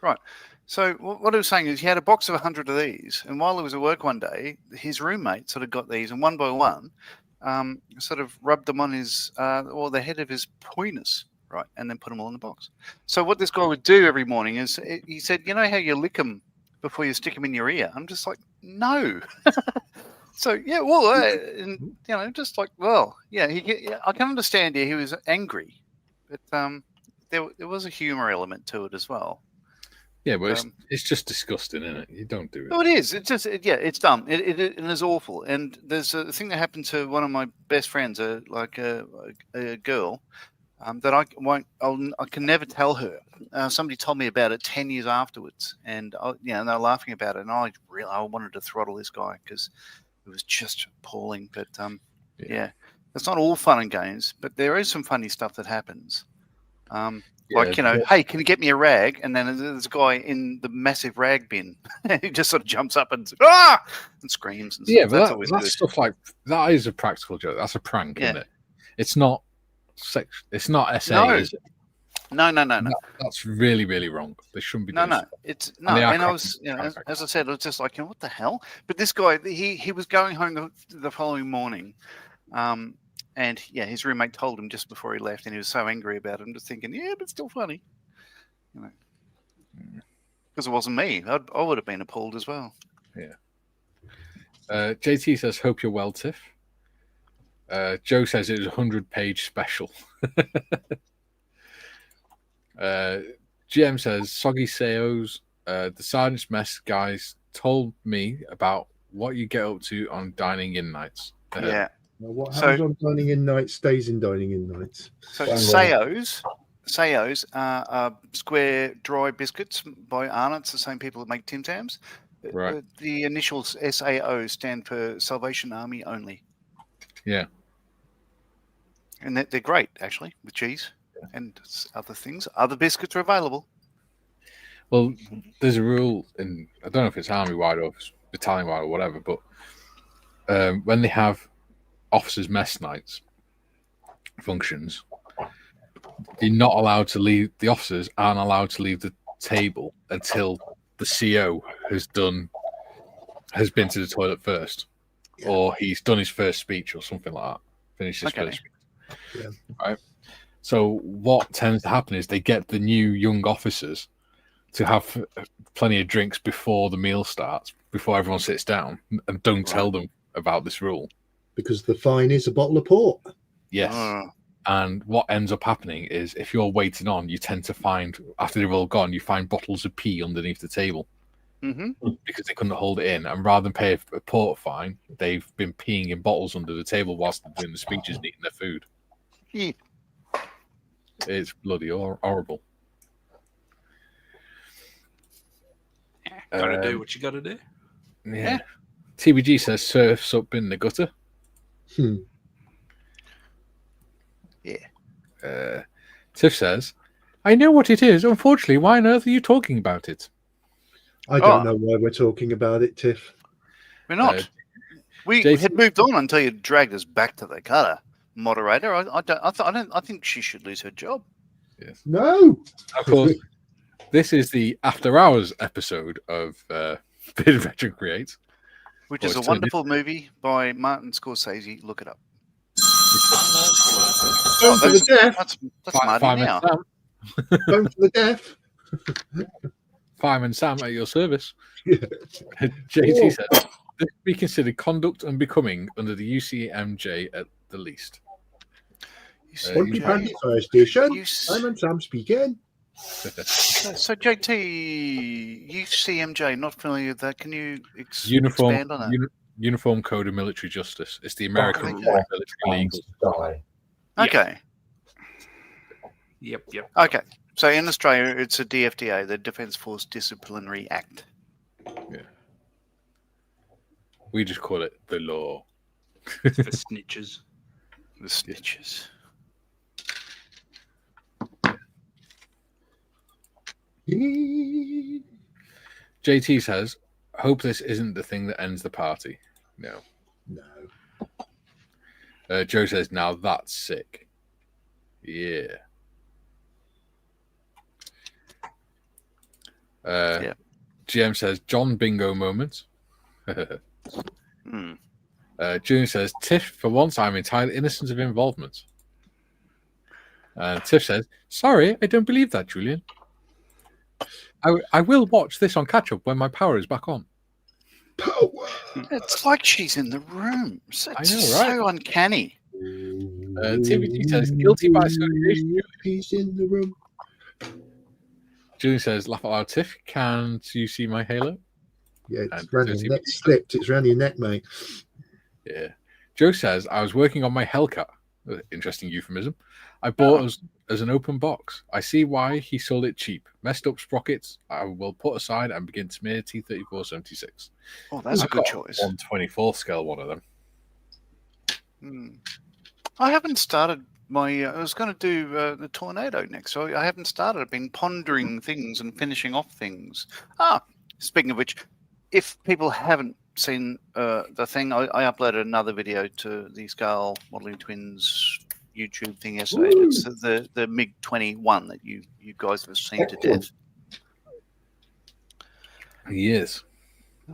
Right. So what he was saying is he had a box of 100 of these, and while he was at work one day, his roommate sort of got these, and one by one, sort of rubbed them on his or the head of his penis, right, and then put them all in the box. So what this guy would do every morning is he said, you know how you lick them before you stick them in your ear? I'm just like, no. So just like, I can understand. Yeah, he was angry, but there was a humor element to it as well. Yeah, but it's just disgusting, isn't it? You don't do it. Oh, it is. It's just, it's dumb. It is awful. And there's a thing that happened to one of my best friends, a girl, that I can never tell her. Somebody told me about it 10 years afterwards, and they were laughing about it. And I wanted to throttle this guy because it was just appalling. But it's not all fun and games, but there is some funny stuff that happens. Like, hey, can you get me a rag? And then there's a guy in the massive rag bin. He just sort of jumps up and screams. And stuff. Yeah, but that's always that's good. stuff like that is a practical joke. That's a prank, isn't it? It's not It's not SA. No. Is it? No. That's really, really wrong. They shouldn't be doing No. stuff. It's no. And I was, as I said, I was just like, what the hell? But this guy, he was going home the following morning, and his roommate told him just before he left, and he was so angry about it. I'm just thinking, but it's still funny, because it wasn't me. I would have been appalled as well. Yeah. JT says, "Hope you're well, Tiff." Joe says it was a 100-page special. GM says, "Soggy Seos, the Sergeant's Mess guys told me about what you get up to on dining in nights." Yeah. Well, what happens on dining in nights stays in dining in nights. So Seos are square dry biscuits by Arnott's, the same people that make Tim Tams. Right. The initials SAO stand for Salvation Army Only. Yeah. And they're great, actually, with cheese and other things. Other biscuits are available. Well, there's a rule in, I don't know if it's army-wide or battalion-wide or whatever, but when they have officers' mess nights functions, you're not allowed to leave, the officers aren't allowed to leave the table until the CO has been to the toilet first, or he's done his first speech or something like that, finished his first speech. Yeah. Right. So what tends to happen is they get the new young officers to have plenty of drinks before the meal starts, before everyone sits down, and don't tell them about this rule. Because the fine is a bottle of port. Yes. And what ends up happening is if you're waiting on, you tend to find, after they're all gone, you find bottles of pee underneath the table. Because they couldn't hold it in. And rather than pay a port fine, they've been peeing in bottles under the table whilst they're doing the speeches and eating their food. Yeah. It's bloody horrible. Gotta do what you gotta do. Yeah. TBG says surfs up in the gutter. Yeah. Tiff says, "I know what it is. Unfortunately, why on earth are you talking about it?" I don't know why we're talking about it, Tiff. We're not. We had moved on until you dragged us back to the gutter, moderator. I think she should lose her job. Yes. No. Of course, this is the After Hours episode of Bearded Veteran Creates, which is a wonderful movie by Martin Scorsese. Look it up. Going for the deaf. That's Marty now. Going for the deaf. Fireman Sam at your service. JT said, "This would be considered conduct unbecoming under the UCMJ at the least." Fire station. Fireman Sam speaking. So JT, UCMJ, not familiar with that. Can you expand on that? Uniform Code of Military Justice. It's the American military legal. Okay. Yep. Okay. So in Australia, it's a DFDA, the Defence Force Disciplinary Act. Yeah. We just call it the law. The snitches. The snitches. JT says, "Hope this isn't the thing that ends the party." No. Joe says, "Now that's sick." Yeah. GM says, "John Bingo moment." Junior says, "Tiff, for once I'm entirely innocent of involvement." Tiff says, "Sorry, I don't believe that, Julian. I will watch this on catch up when my power is back on." Power. It's like she's in the room. It's I know, right? so uncanny. TVG says, "Guilty by association." He's in the room. Julian says, "Laugh out loud, Tiff. Can't you see my halo?" Yeah, it's around your neck. Slipped. It's around your neck, mate. Yeah. Joe says, "I was working on my Hellcat." Interesting euphemism. "I bought as an open box. I see why he sold it cheap. Messed up sprockets. I will put aside and begin to smear T-34-76. Oh, that's a good choice. 1/24 scale one of them. I haven't started I was going to do the tornado next, so I haven't started. I've been pondering things and finishing off things. Speaking of which, if people haven't seen the thing, I uploaded another video to the Scale Modelling Twins YouTube thing yesterday. Ooh. It's the MiG-21 that you guys have seen to death. Yes.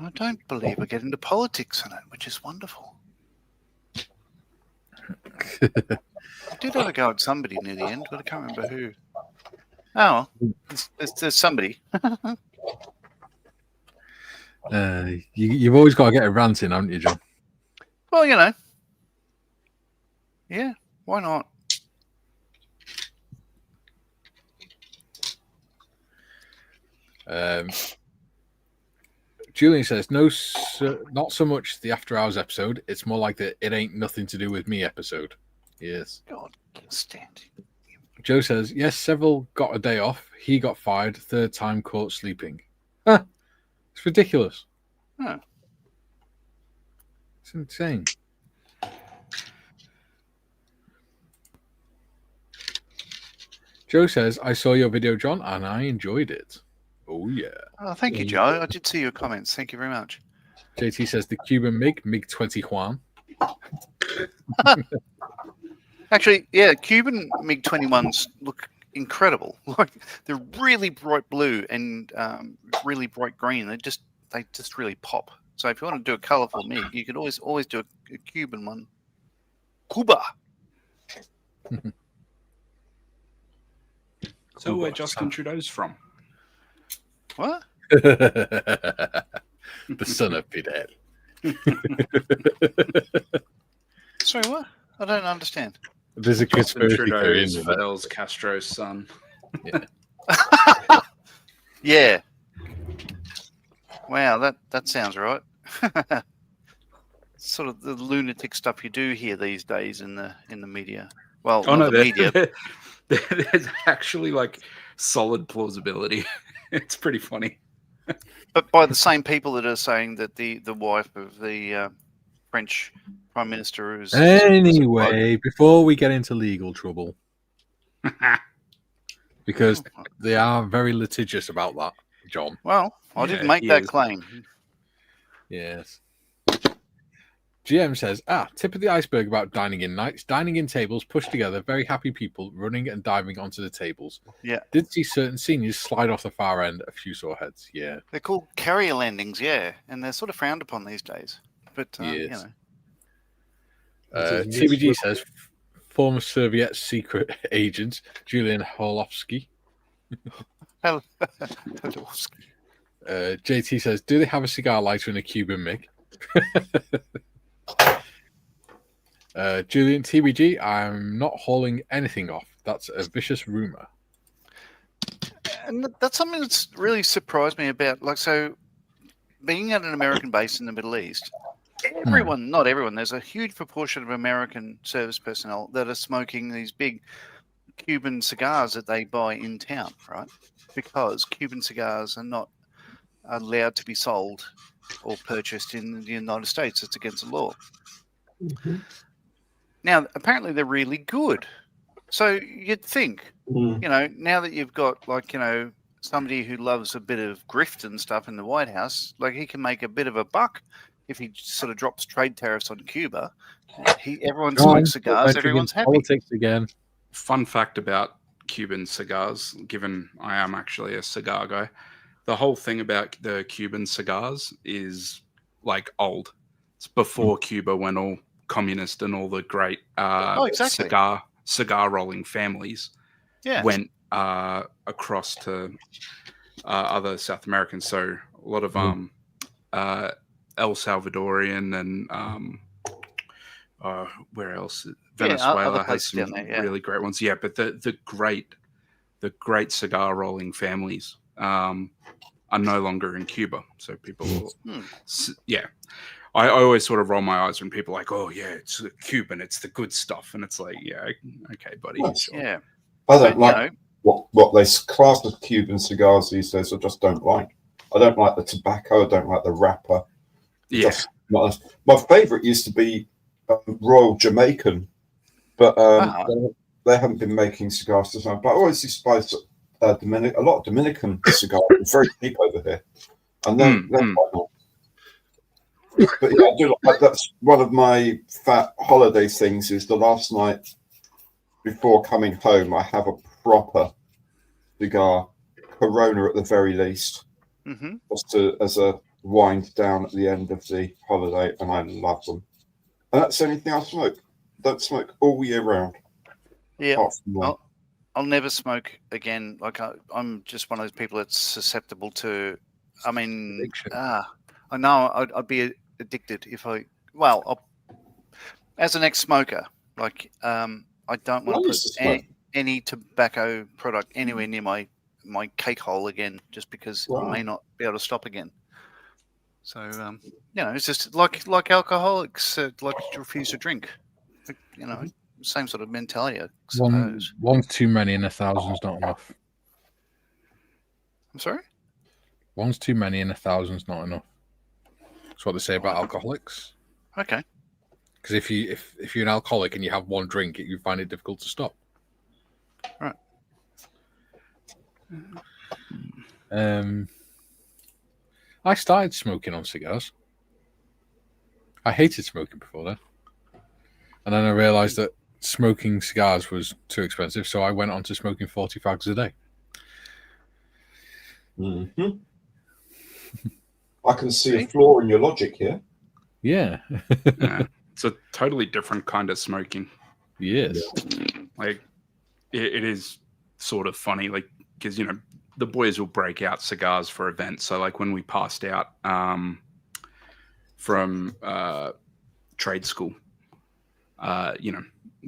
I don't believe I get into politics in it, which is wonderful. I did have a go at somebody near the end, but I can't remember who. Oh, there's somebody. You've always got to get a rant in, haven't you, John? Well, yeah, why not? Julian says, no, not so much the After Hours episode. It's more like the It Ain't Nothing to Do With Me episode. Yes. God, can't stand it. Joe says, yes, several got a day off. He got fired, third time caught sleeping. Huh. It's ridiculous. Huh. It's insane. Joe says, I saw your video, John, and I enjoyed it. Oh, yeah. Oh, thank you, Joe. I did see your comments. Thank you very much. JT says, the Cuban MiG-21. Actually, yeah, Cuban MiG-21s look incredible. Like they're really bright blue and really bright green. They just really pop. So if you want to do a colourful MiG, you could always do a Cuban one. Cuba. So where Justin Trudeau's from? What? The son of Fidel. Sorry, what? I don't understand. There's a Justin conspiracy Trudeau theory is in Fidel's Castro's son. Yeah. Yeah. Wow, that sounds right. Sort of the lunatic stuff you do hear these days in the media. Well, not the media. There's actually like solid plausibility. It's pretty funny. But by the same people that are saying that the wife of the French Prime Minister is... Anyway, before we get into legal trouble, because they are very litigious about that, John. Well, I didn't make that claim. Yes. GM says, tip of the iceberg about dining in nights. Dining in tables pushed together, very happy people running and diving onto the tables. Yeah. Did see certain seniors slide off the far end, a few sore heads. Yeah. They're called carrier landings, yeah. And they're sort of frowned upon these days. But, yes. You know. TBG says, former Soviet secret agent, Julian Horlovsky. JT says, do they have a cigar lighter in a Cuban MiG? Julian, TBG, I'm not hauling anything off. That's a vicious rumor. And that's something that's really surprised me about. Like, so being at an American base in the Middle East, everyone, not everyone, there's a huge proportion of American service personnel that are smoking these big Cuban cigars that they buy in town, right? Because Cuban cigars are not allowed to be sold or purchased in the United States. It's against the law. Mm-hmm. Now, apparently they're really good. So you'd think, you know, now that you've got, like, you know, somebody who loves a bit of grift and stuff in the White House, like he can make a bit of a buck if he sort of drops trade tariffs on Cuba. Everyone smokes cigars, everyone's happy. Politics again. Fun fact about Cuban cigars, given I am actually a cigar guy, the whole thing about the Cuban cigars is like old. It's before Cuba went all communist and all the great cigar rolling families went across to other South Americans. So a lot of El Salvadorian and where else? Venezuela has some really great ones. Yeah, but the great cigar rolling families are no longer in Cuba. So people, I always sort of roll my eyes when people are like, oh yeah, it's Cuban, it's the good stuff, and it's like, yeah, okay, buddy. Sure. Yeah, I don't like what they class as Cuban cigars these days. I just don't like. I don't like the tobacco. I don't like the wrapper. Yeah, my favorite used to be Royal Jamaican, but they haven't been making cigars this time. But I always despise a lot of Dominican cigars. It's very cheap over here, and they're quite nice. But yeah, I do. That's one of my fat holiday things. Is the last night before coming home, I have a proper cigar, Corona at the very least, just as a wind down at the end of the holiday, and I love them. And that's the only thing I smoke. Don't smoke all year round. Yeah, I'll never smoke again. Like I'm just one of those people that's susceptible to. I mean, I know I'd be addicted if I. Well, as an ex-smoker, like I don't want to put any tobacco product anywhere near my cake hole again, just because I may not be able to stop again. So it's just like alcoholics like refuse to drink. Same sort of mentality, I suppose. One's too many and 1,000's not enough. I'm sorry? One's too many and 1,000's not enough. That's what they say about alcoholics. Okay. Because if you're an alcoholic and you have one drink, you find it difficult to stop. Right. I started smoking on cigars. I hated smoking before that. And then I realised that smoking cigars was too expensive, so I went on to smoking 40 fags a day. Mm-hmm. I can see a flaw in your logic here. Yeah. It's a totally different kind of smoking. Yes. Like, it is sort of funny, like, because, the boys will break out cigars for events. So, like, when we passed out from trade school,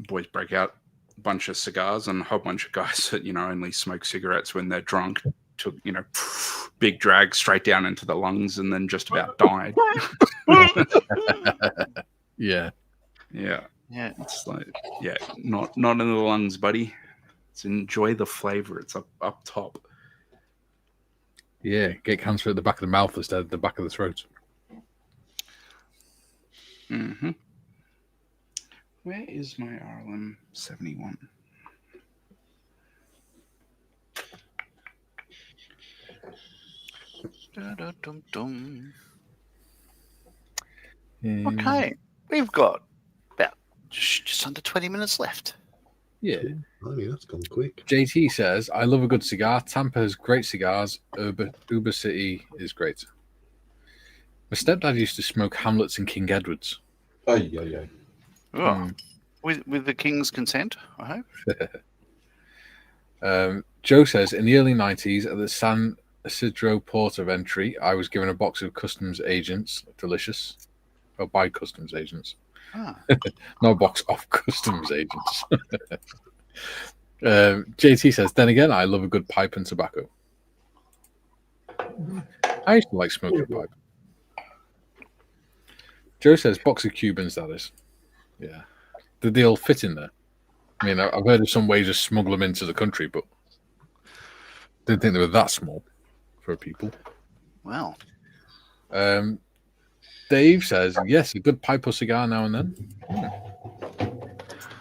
boys break out a bunch of cigars, and a whole bunch of guys that, only smoke cigarettes when they're drunk took, big drag straight down into the lungs and then just about died. Yeah. It's like, not in the lungs, buddy. It's enjoy the flavor. It's up top. Yeah, get cancer at the back of the mouth instead of the back of the throat. Mm-hmm. Where is my RLM 71? Okay, we've got about just under 20 minutes left. Yeah. I mean, that's gone quick. JT says, I love a good cigar. Tampa has great cigars. Uber City is great. My stepdad used to smoke Hamlets and King Edwards. Yeah. Oh. With the king's consent, I hope. Joe says, in the early 90s at the San Isidro port of entry, I was given a box of customs agents. Delicious. Or by customs agents. No box of customs agents. JT says, then again, I love a good pipe and tobacco. I used to like smoking pipe. Joe says, box of Cubans, that is. Yeah. Did they all fit in there? I mean, I've heard of some ways to smuggle them into the country, but didn't think they were that small for people. Wow. Dave says, yes, a good pipe or cigar now and then.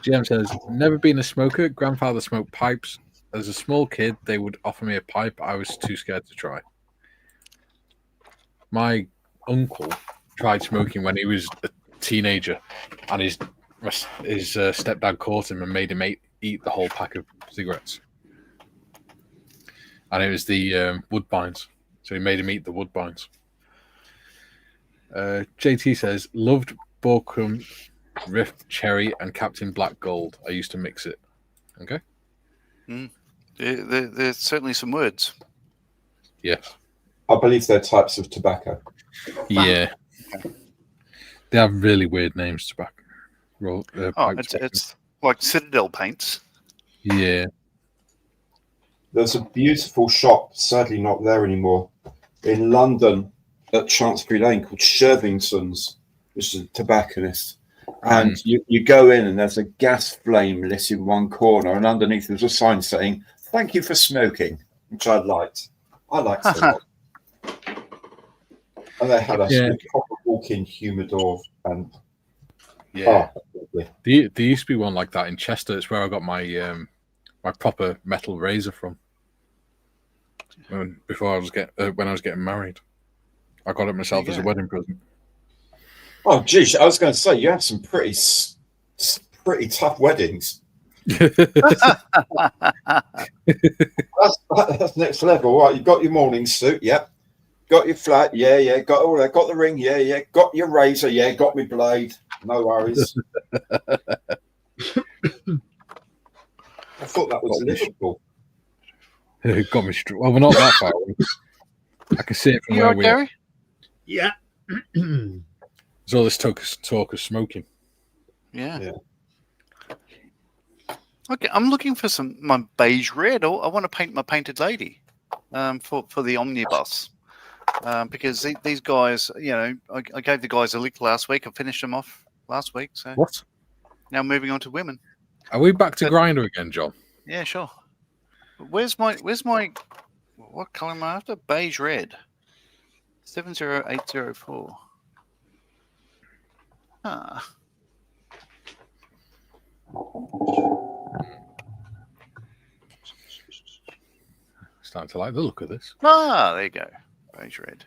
GM says, never been a smoker. Grandfather smoked pipes. As a small kid, they would offer me a pipe. I was too scared to try. My uncle tried smoking when he was a teenager, and his stepdad caught him and made him eat the whole pack of cigarettes. And it was the Woodbines. So he made him eat the Woodbines. JT says, loved Borkum, Rift Cherry, and Captain Black Gold. I used to mix it. Okay. There's certainly some words. Yes. I believe they're types of tobacco. Yeah. They have really weird names, tobacco. It's like Citadel paints. Yeah. There's a beautiful shop, sadly not there anymore, in London at Chancery Lane called Shervington's, which is a tobacconist. And you go in and there's a gas flame lit in one corner, and underneath there's a sign saying, "Thank you for smoking," which I liked. I liked it a lot. And they had a proper walk-in humidor and Yeah. Oh, lovely. There used to be one like that in Chester. It's where I got my my proper metal razor from. Before I was when I was getting married, I got it myself as a wedding present. Oh, geez, I was going to say you had some pretty tough weddings. That's next level, right? You got your morning suit, yeah. Got your flat, yeah. Got all that. Got the ring, yeah. Got your razor, yeah. Got my blade. No worries. I thought that was Liverpool. Got me straight. Well, we're not that far away. I can see it from where we are. Yeah. There's all this talk of smoking. Yeah. Okay, I'm looking for my beige red. I want to paint my painted lady for the omnibus because these guys, I gave the guys a lick last week. I finished them off last week. So what? Now moving on to women. Are we back to Grinder again, John? Yeah, sure. Where's my what color am I after? Beige red. 70804. Starting to like the look of this. There you go. Beige red.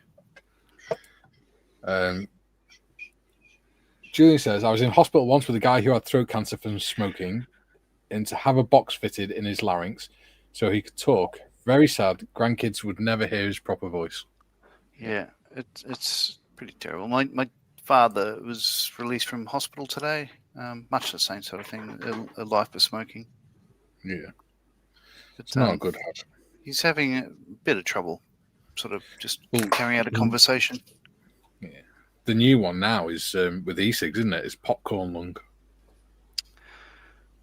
Julian says, I was in hospital once with a guy who had throat cancer from smoking and to have a box fitted in his larynx so he could talk. Very sad. Grandkids would never hear his proper voice. Yeah, it's pretty terrible. My father was released from hospital today. Much the same sort of thing. A life of smoking. Yeah. But, it's not a good habit. He's having a bit of trouble sort of just carrying out a conversation. Yeah. The new one now is with e-cigs, isn't it? It's popcorn lung.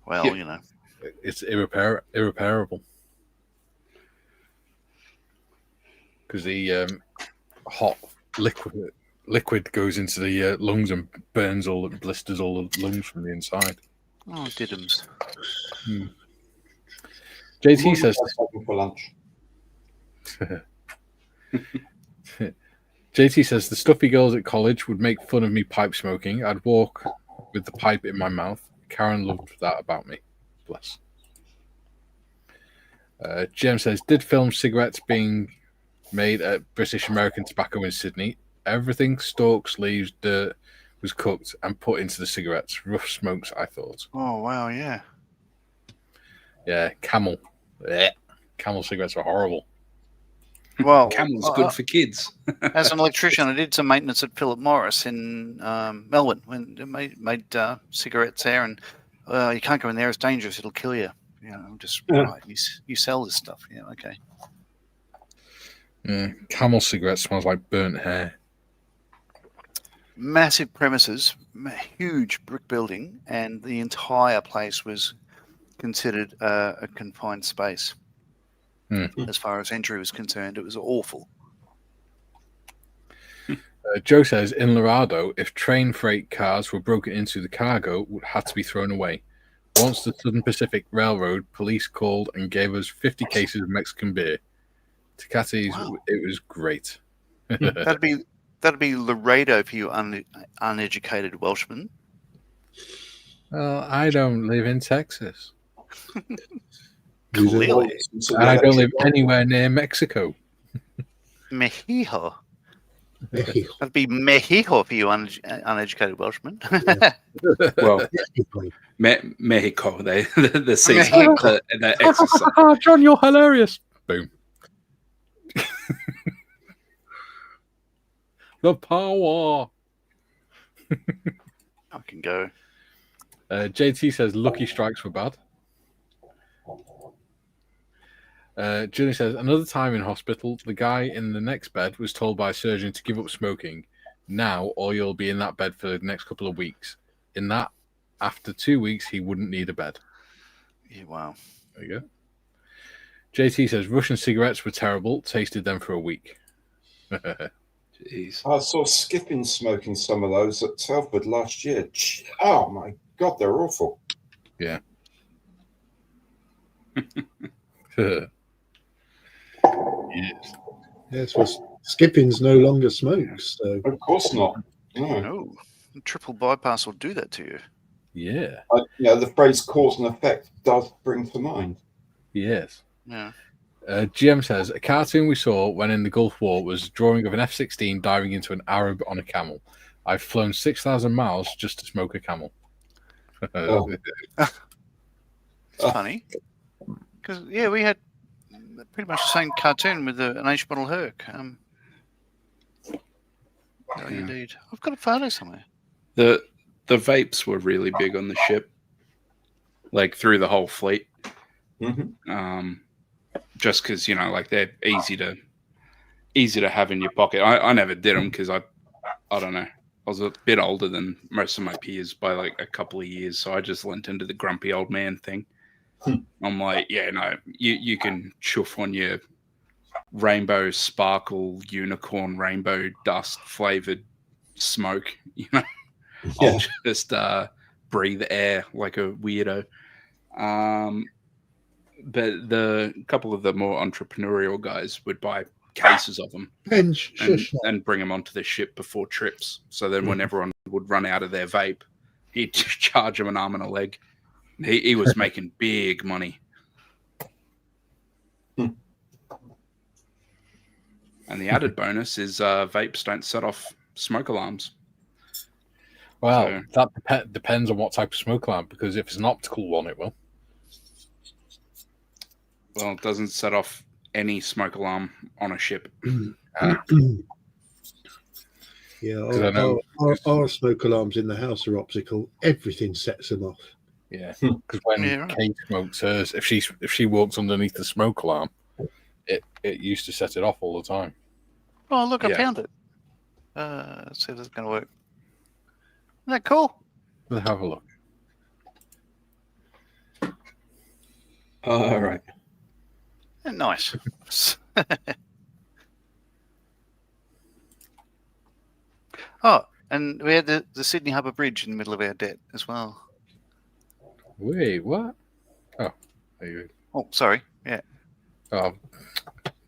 Well, It's irreparable. Because the hot liquid goes into the lungs and blisters all the lungs from the inside. Oh, diddums. JT says for lunch. JT says the stuffy girls at college would make fun of me pipe smoking. I'd walk with the pipe in my mouth. Karen loved that about me. Bless. Jem says, did film cigarettes being made at British American Tobacco in Sydney. Everything, stalks, leaves, dirt, was cooked and put into the cigarettes. Rough smokes, I thought. Oh, wow, yeah. Yeah, Camel. Blech. Camel cigarettes are horrible. Well, Camel's good for kids. As an electrician, I did some maintenance at Philip Morris in Melbourne when they made cigarettes there, and you can't go in there; it's dangerous. It'll kill you. Right. You sell this stuff. Yeah, okay. Yeah, Camel cigarettes smells like burnt hair. Massive premises, huge brick building, and the entire place was considered a confined space. As far as entry was concerned, it was awful. Joe says, in Laredo, if train freight cars were broken into, the cargo would have to be thrown away. Once the Southern Pacific Railroad police called and gave us 50 cases of Mexican beer. Tecati's, wow. It was great. That'd be Laredo for you uneducated Welshmen. Well, I don't live in Texas. Clearly. And I don't live anywhere near Mexico. Mexico. That'd be Mexico for you uneducated Welshmen. Well, Mexico, the season and that exercise. John, you're hilarious. Boom. The power. I can go. JT says Lucky Strikes were bad. Julie says, another time in hospital, the guy in the next bed was told by a surgeon to give up smoking now, or you'll be in that bed for the next couple of weeks. In that, after 2 weeks, he wouldn't need a bed. Yeah, wow. There you go. JT says, Russian cigarettes were terrible. Tasted them for a week. Jeez. I saw Skipping smoking some of those at Telford last year. Oh, my God, they're awful. Yeah. Yes, well, Skipping's no longer smokes. So. Of course not. No. triple bypass will do that to you. Yeah. The phrase cause and effect does bring to mind. Yes. Yeah. GM says a cartoon we saw when in the Gulf War was a drawing of an F-16 diving into an Arab on a camel. I've flown 6,000 miles just to smoke a camel. Oh. It's funny because we had pretty much the same cartoon with an H model Herc. Indeed, I've got a photo somewhere. The vapes were really big on the ship, like through the whole fleet. Mm-hmm. Just because they're easy to have in your pocket. I never did them because I don't know. I was a bit older than most of my peers by like a couple of years, so I just went into the grumpy old man thing. I'm like, you can chuff on your rainbow sparkle unicorn rainbow dust flavored smoke. I'll just breathe air like a weirdo. But the couple of the more entrepreneurial guys would buy cases of them and bring them onto the ship before trips. So then when everyone would run out of their vape, he'd charge them an arm and a leg. He was making big money. And the added bonus is vapes don't set off smoke alarms. Well, that depends on what type of smoke alarm, because if it's an optical one, it will. Well, it doesn't set off any smoke alarm on a ship. Our smoke alarms in the house are optical. Everything sets them off. Yeah, because when Kate smokes hers, if she walks underneath the smoke alarm, it used to set it off all the time. Oh, look, I found it. Let's see if it's going to work. Isn't that cool? Let's have a look. All right. Nice. Oh, and we had the Sydney Harbour Bridge in the middle of our debt as well. Wait, what? Oh, there you go. Oh, sorry. Yeah. Oh,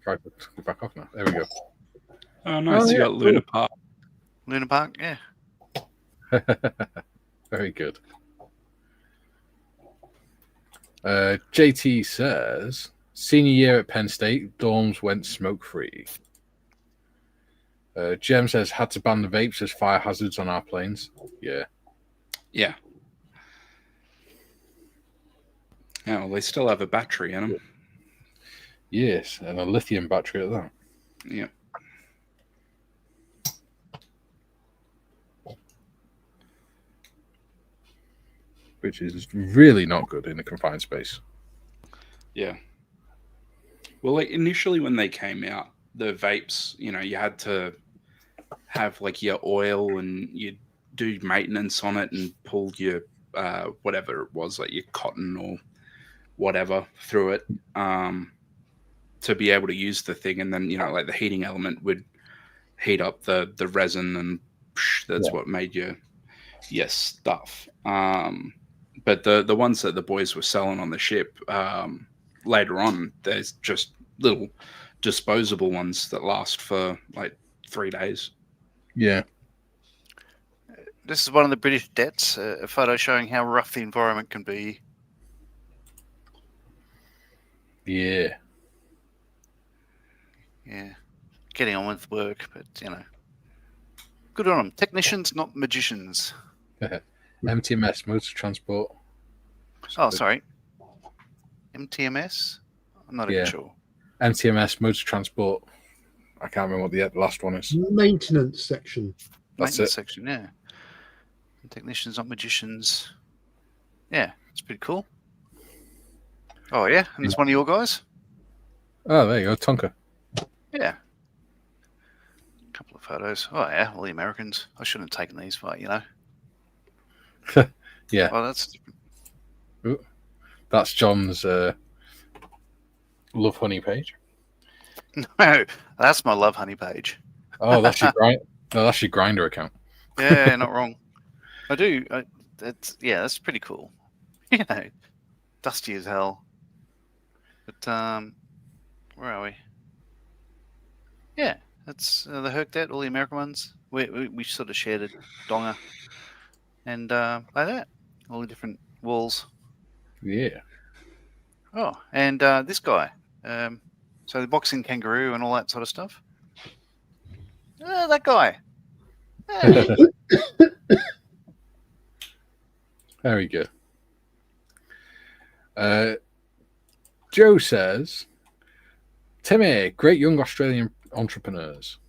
try to go back off now. There we go. Oh, nice. You got Luna Park. Luna Park, yeah. Very good. JT says, senior year at Penn State, dorms went smoke-free. Jem says, had to ban the vapes as fire hazards on our planes. Yeah. Yeah. Yeah, well, they still have a battery in them. Yes, and a lithium battery at that. Yeah. Which is really not good in a confined space. Yeah. Well, like initially when they came out, the vapes, you had to have like your oil and you'd do maintenance on it and pull your whatever it was, like your cotton or whatever through it to be able to use the thing. And then, like the heating element would heat up the resin and that's what made your stuff. But the ones that the boys were selling on the ship later on, there's just little disposable ones that last for like 3 days. Yeah. This is one of the British debts, a photo showing how rough the environment can be. Yeah. Yeah. Getting on with work, but, good on them. Technicians, not magicians. MTMS, motor transport. Oh, sorry. MTMS? I'm not even sure. MTMS, motor transport. I can't remember what the last one is. Maintenance section. That's section, yeah. Technicians, not magicians. Yeah, it's pretty cool. Oh, yeah? And there's one of your guys? Oh, there you go. Tonka. Yeah. A couple of photos. Oh, yeah. All the Americans. I shouldn't have taken these, but, Yeah. Oh, that's different. Ooh. That's John's Love Honey page. No, that's my Love Honey page. Oh, that's your that's your Grinder account. Yeah, not wrong. I do. That's pretty cool. Dusty as hell. But where are we? Yeah, That's the Hercdet, all the American ones. We sort of shared a donger, and like that, all the different walls. Yeah. Oh, and this guy. So the boxing kangaroo and all that sort of stuff. That guy. Yeah. There we go. Joe says, Timmy, great young Australian entrepreneurs.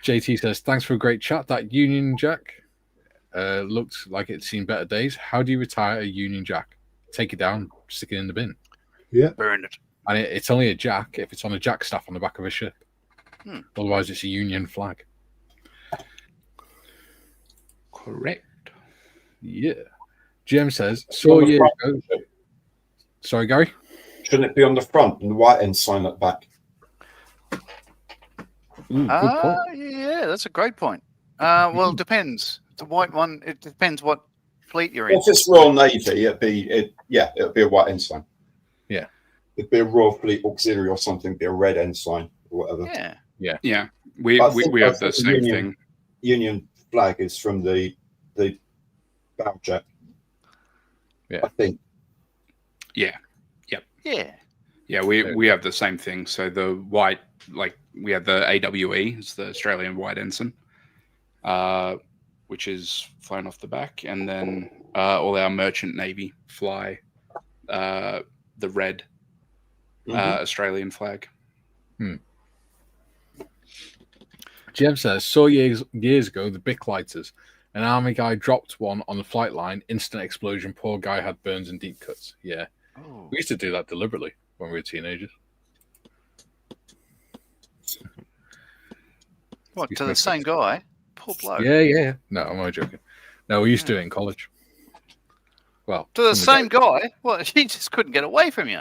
JT says, thanks for a great chat. That Union Jack looked like it's seen better days. How do you retire a Union Jack? Take it down, stick it in the bin. Yeah. Burn it. And it's only a jack if it's on a jack staff on the back of a ship. Otherwise, it's a Union flag. Correct. Yeah. Jim says, saw years ago. Sorry, Gary? Shouldn't it be on the front and the white ensign at the back? Good point. Yeah, that's a great point. Well, it depends. The white one, it depends what fleet you're in. If it's Royal Navy, it'd be a white ensign. Yeah. It'd be a Royal Fleet Auxiliary or something, be a red ensign or whatever. Yeah. We have the same thing. Union flag is from the bow jack. Yeah. I think. Yeah. Yeah, we have the same thing. So the white, like we have the AWE, it's the Australian White Ensign, which is flown off the back, and then all our merchant navy fly the red Australian flag. Jim says, saw years ago the Bic lighters. An army guy dropped one on the flight line, instant explosion. Poor guy had burns and deep cuts. Yeah. Oh. We used to do that deliberately when we were teenagers. What, to the same guy? Poor bloke. Yeah. No, I'm only joking. No, we used to do it in college. Well, To the same guy? Well, he just couldn't get away from you.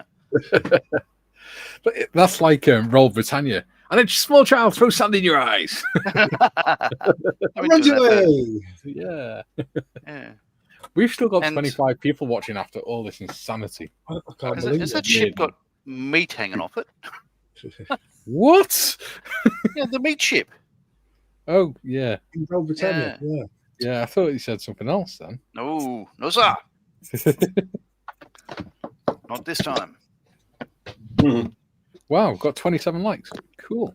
But that's like Roll Britannia. And a small child throws sand in your eyes. Run away! Yeah. Yeah. We've still got 25 people watching after all this insanity. I can't believe Has it. that ship got meat hanging off it? What? Yeah, the meat ship. Oh, yeah. In Royal Britannia, yeah. Yeah, I thought you said something else then. No, sir. Not this time. Wow, got 27 likes. Cool.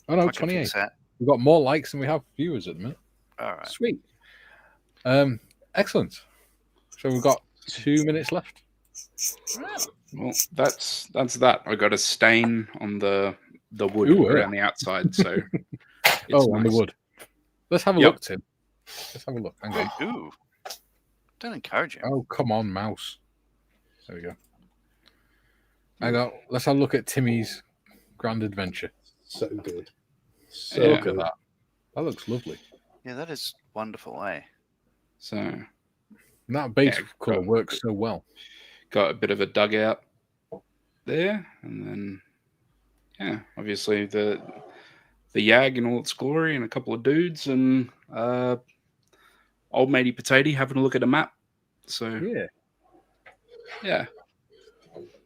Oh, no, 28. We've got more likes than we have viewers at the minute. All right. Sweet. Excellent. So we've got 2 minutes left. Well, that's that. I got a stain on the wood around the outside, so it's on the wood. Let's have a look, Tim. Let's have a look. Hang on. Ooh. Don't encourage him. Oh, come on, mouse. There we go. Let's have a look at Timmy's grand adventure. So good. Look at that. That looks lovely. Yeah, that is wonderful, eh? So and that base colour works so well. Got a bit of a dugout there, and then obviously the Yag in all its glory, and a couple of dudes, and old matey Potato having a look at a map. So yeah.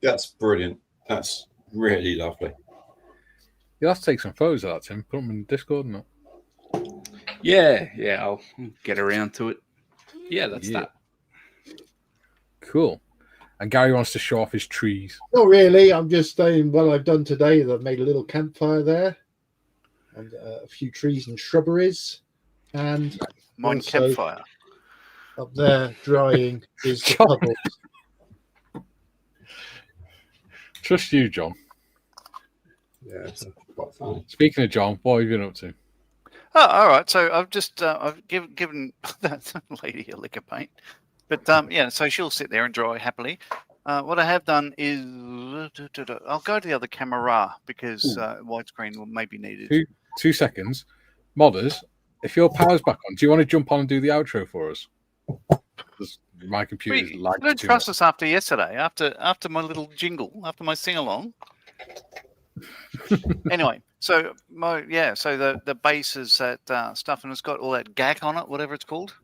That's brilliant. That's really lovely. You'll have to take some photos of that, Tim. Put them in Discord and that. Yeah, I'll get around to it. Yeah, that's that. Cool. And Gary wants to show off his trees. Not really. I'm just saying what I've done today. I've made a little campfire there, and a few trees and shrubberies, and mine campfire up there drying is the puddles. Trust you, John. Yeah. Quite funny. Speaking of John, what have you been up to? Oh, all right. So I've just I've given that lady a lick of paint, but so she'll sit there and dry happily. What I have done is I'll go to the other camera because widescreen may be needed. 2 seconds, modders. If your power's back on, do you want to jump on and do the outro for us? Because my computer's lagged. You don't trust us after yesterday, after my little jingle, after my sing along. Anyway, so the base is that stuff, and it's got all that gack on it, whatever it's called.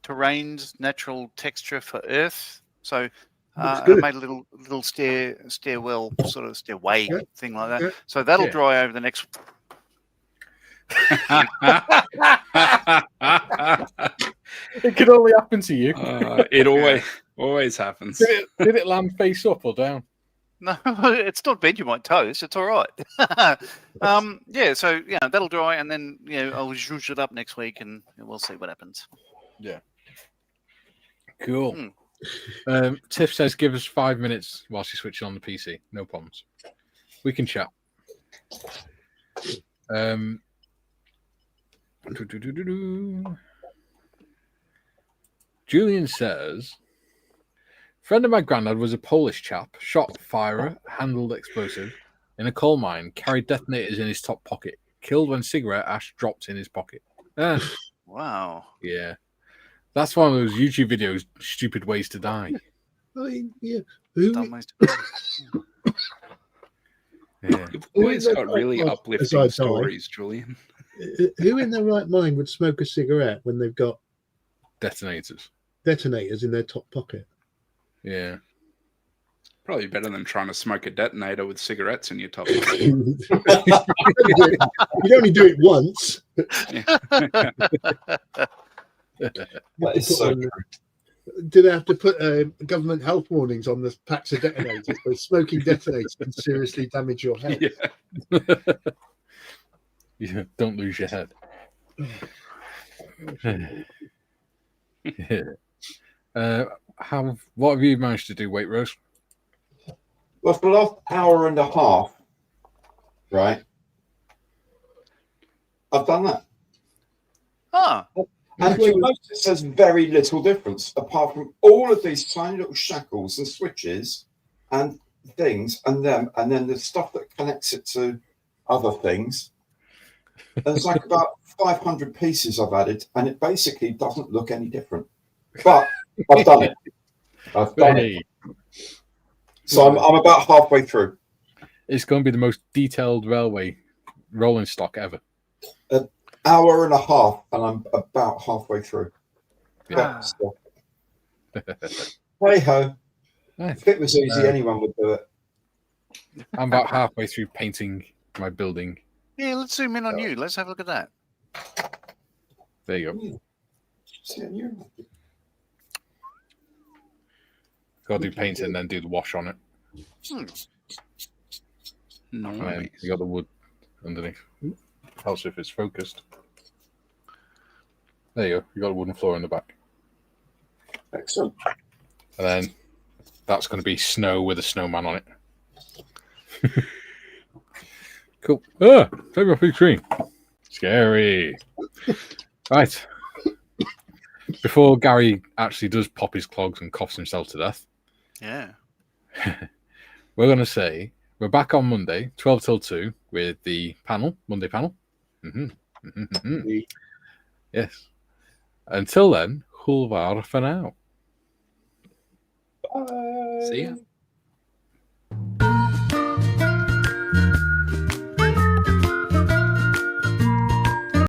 Terrains, natural texture for Earth. So Looks I good. made a little stairwell sort of stairway Yeah. thing like that. Yeah. So that'll Yeah. dry over the next. It could only happen to you. It always happens. Did it land face up or down? No, it's not Vegemite toast. It's all right. Yeah. So that'll dry, and then I'll zhuzh it up next week, and we'll see what happens. Yeah. Cool. Tiff says, give us 5 minutes while she's switching on the PC. No problems. We can chat. Julian says, friend of my granddad was a Polish chap, shot, firer, handled explosive in a coal mine, carried detonators in his top pocket, killed when cigarette ash dropped in his pocket. Wow. Yeah. That's one of those YouTube videos, stupid ways to die. I mean, yeah. Who, Dumb ways to go. Yeah. You've always got really As I uplifting die. stories, Julian. who in their right mind would smoke a cigarette when they've got Detonators. detonators in their top pocket? Yeah. Probably better than trying to smoke a detonator with cigarettes in your top. You'd only do it once. That is so true. Do they have to put government health warnings on the packs of detonators? So smoking detonators can seriously damage your health. Yeah. Yeah, don't lose your head. Yeah. What have you managed to do, Weight Rose? Well, for the last hour and a half, right? I've done that. Ah, And you'll notice there's very little difference apart from all of these tiny little shackles and switches and things and then the stuff that connects it to other things. There's like about 500 pieces I've added, and it basically doesn't look any different. But I've done it. I've done it. So I'm about halfway through. It's going to be the most detailed railway rolling stock ever. An hour and a half, and I'm about halfway through. Yeah. So. Hey ho! Nice. If it was easy, anyone would do it. I'm about halfway through painting my building. yeah. Let's zoom in on you. Let's have a look at that. There you go. Got to do painting and then do the wash on it. No, And then you got the wood underneath. Helps if it's focused. There you go. You got a wooden floor in the back. Excellent. And then that's going to be snow with a snowman on it. Cool. Ah, take my big screen. Scary. Right. Before Gary actually does pop his clogs and coughs himself to death, Yeah. we're going to say we're back on Monday, 12 till 2, with the panel, Monday panel. Yes. Until then, hulvar for now. Bye. See ya.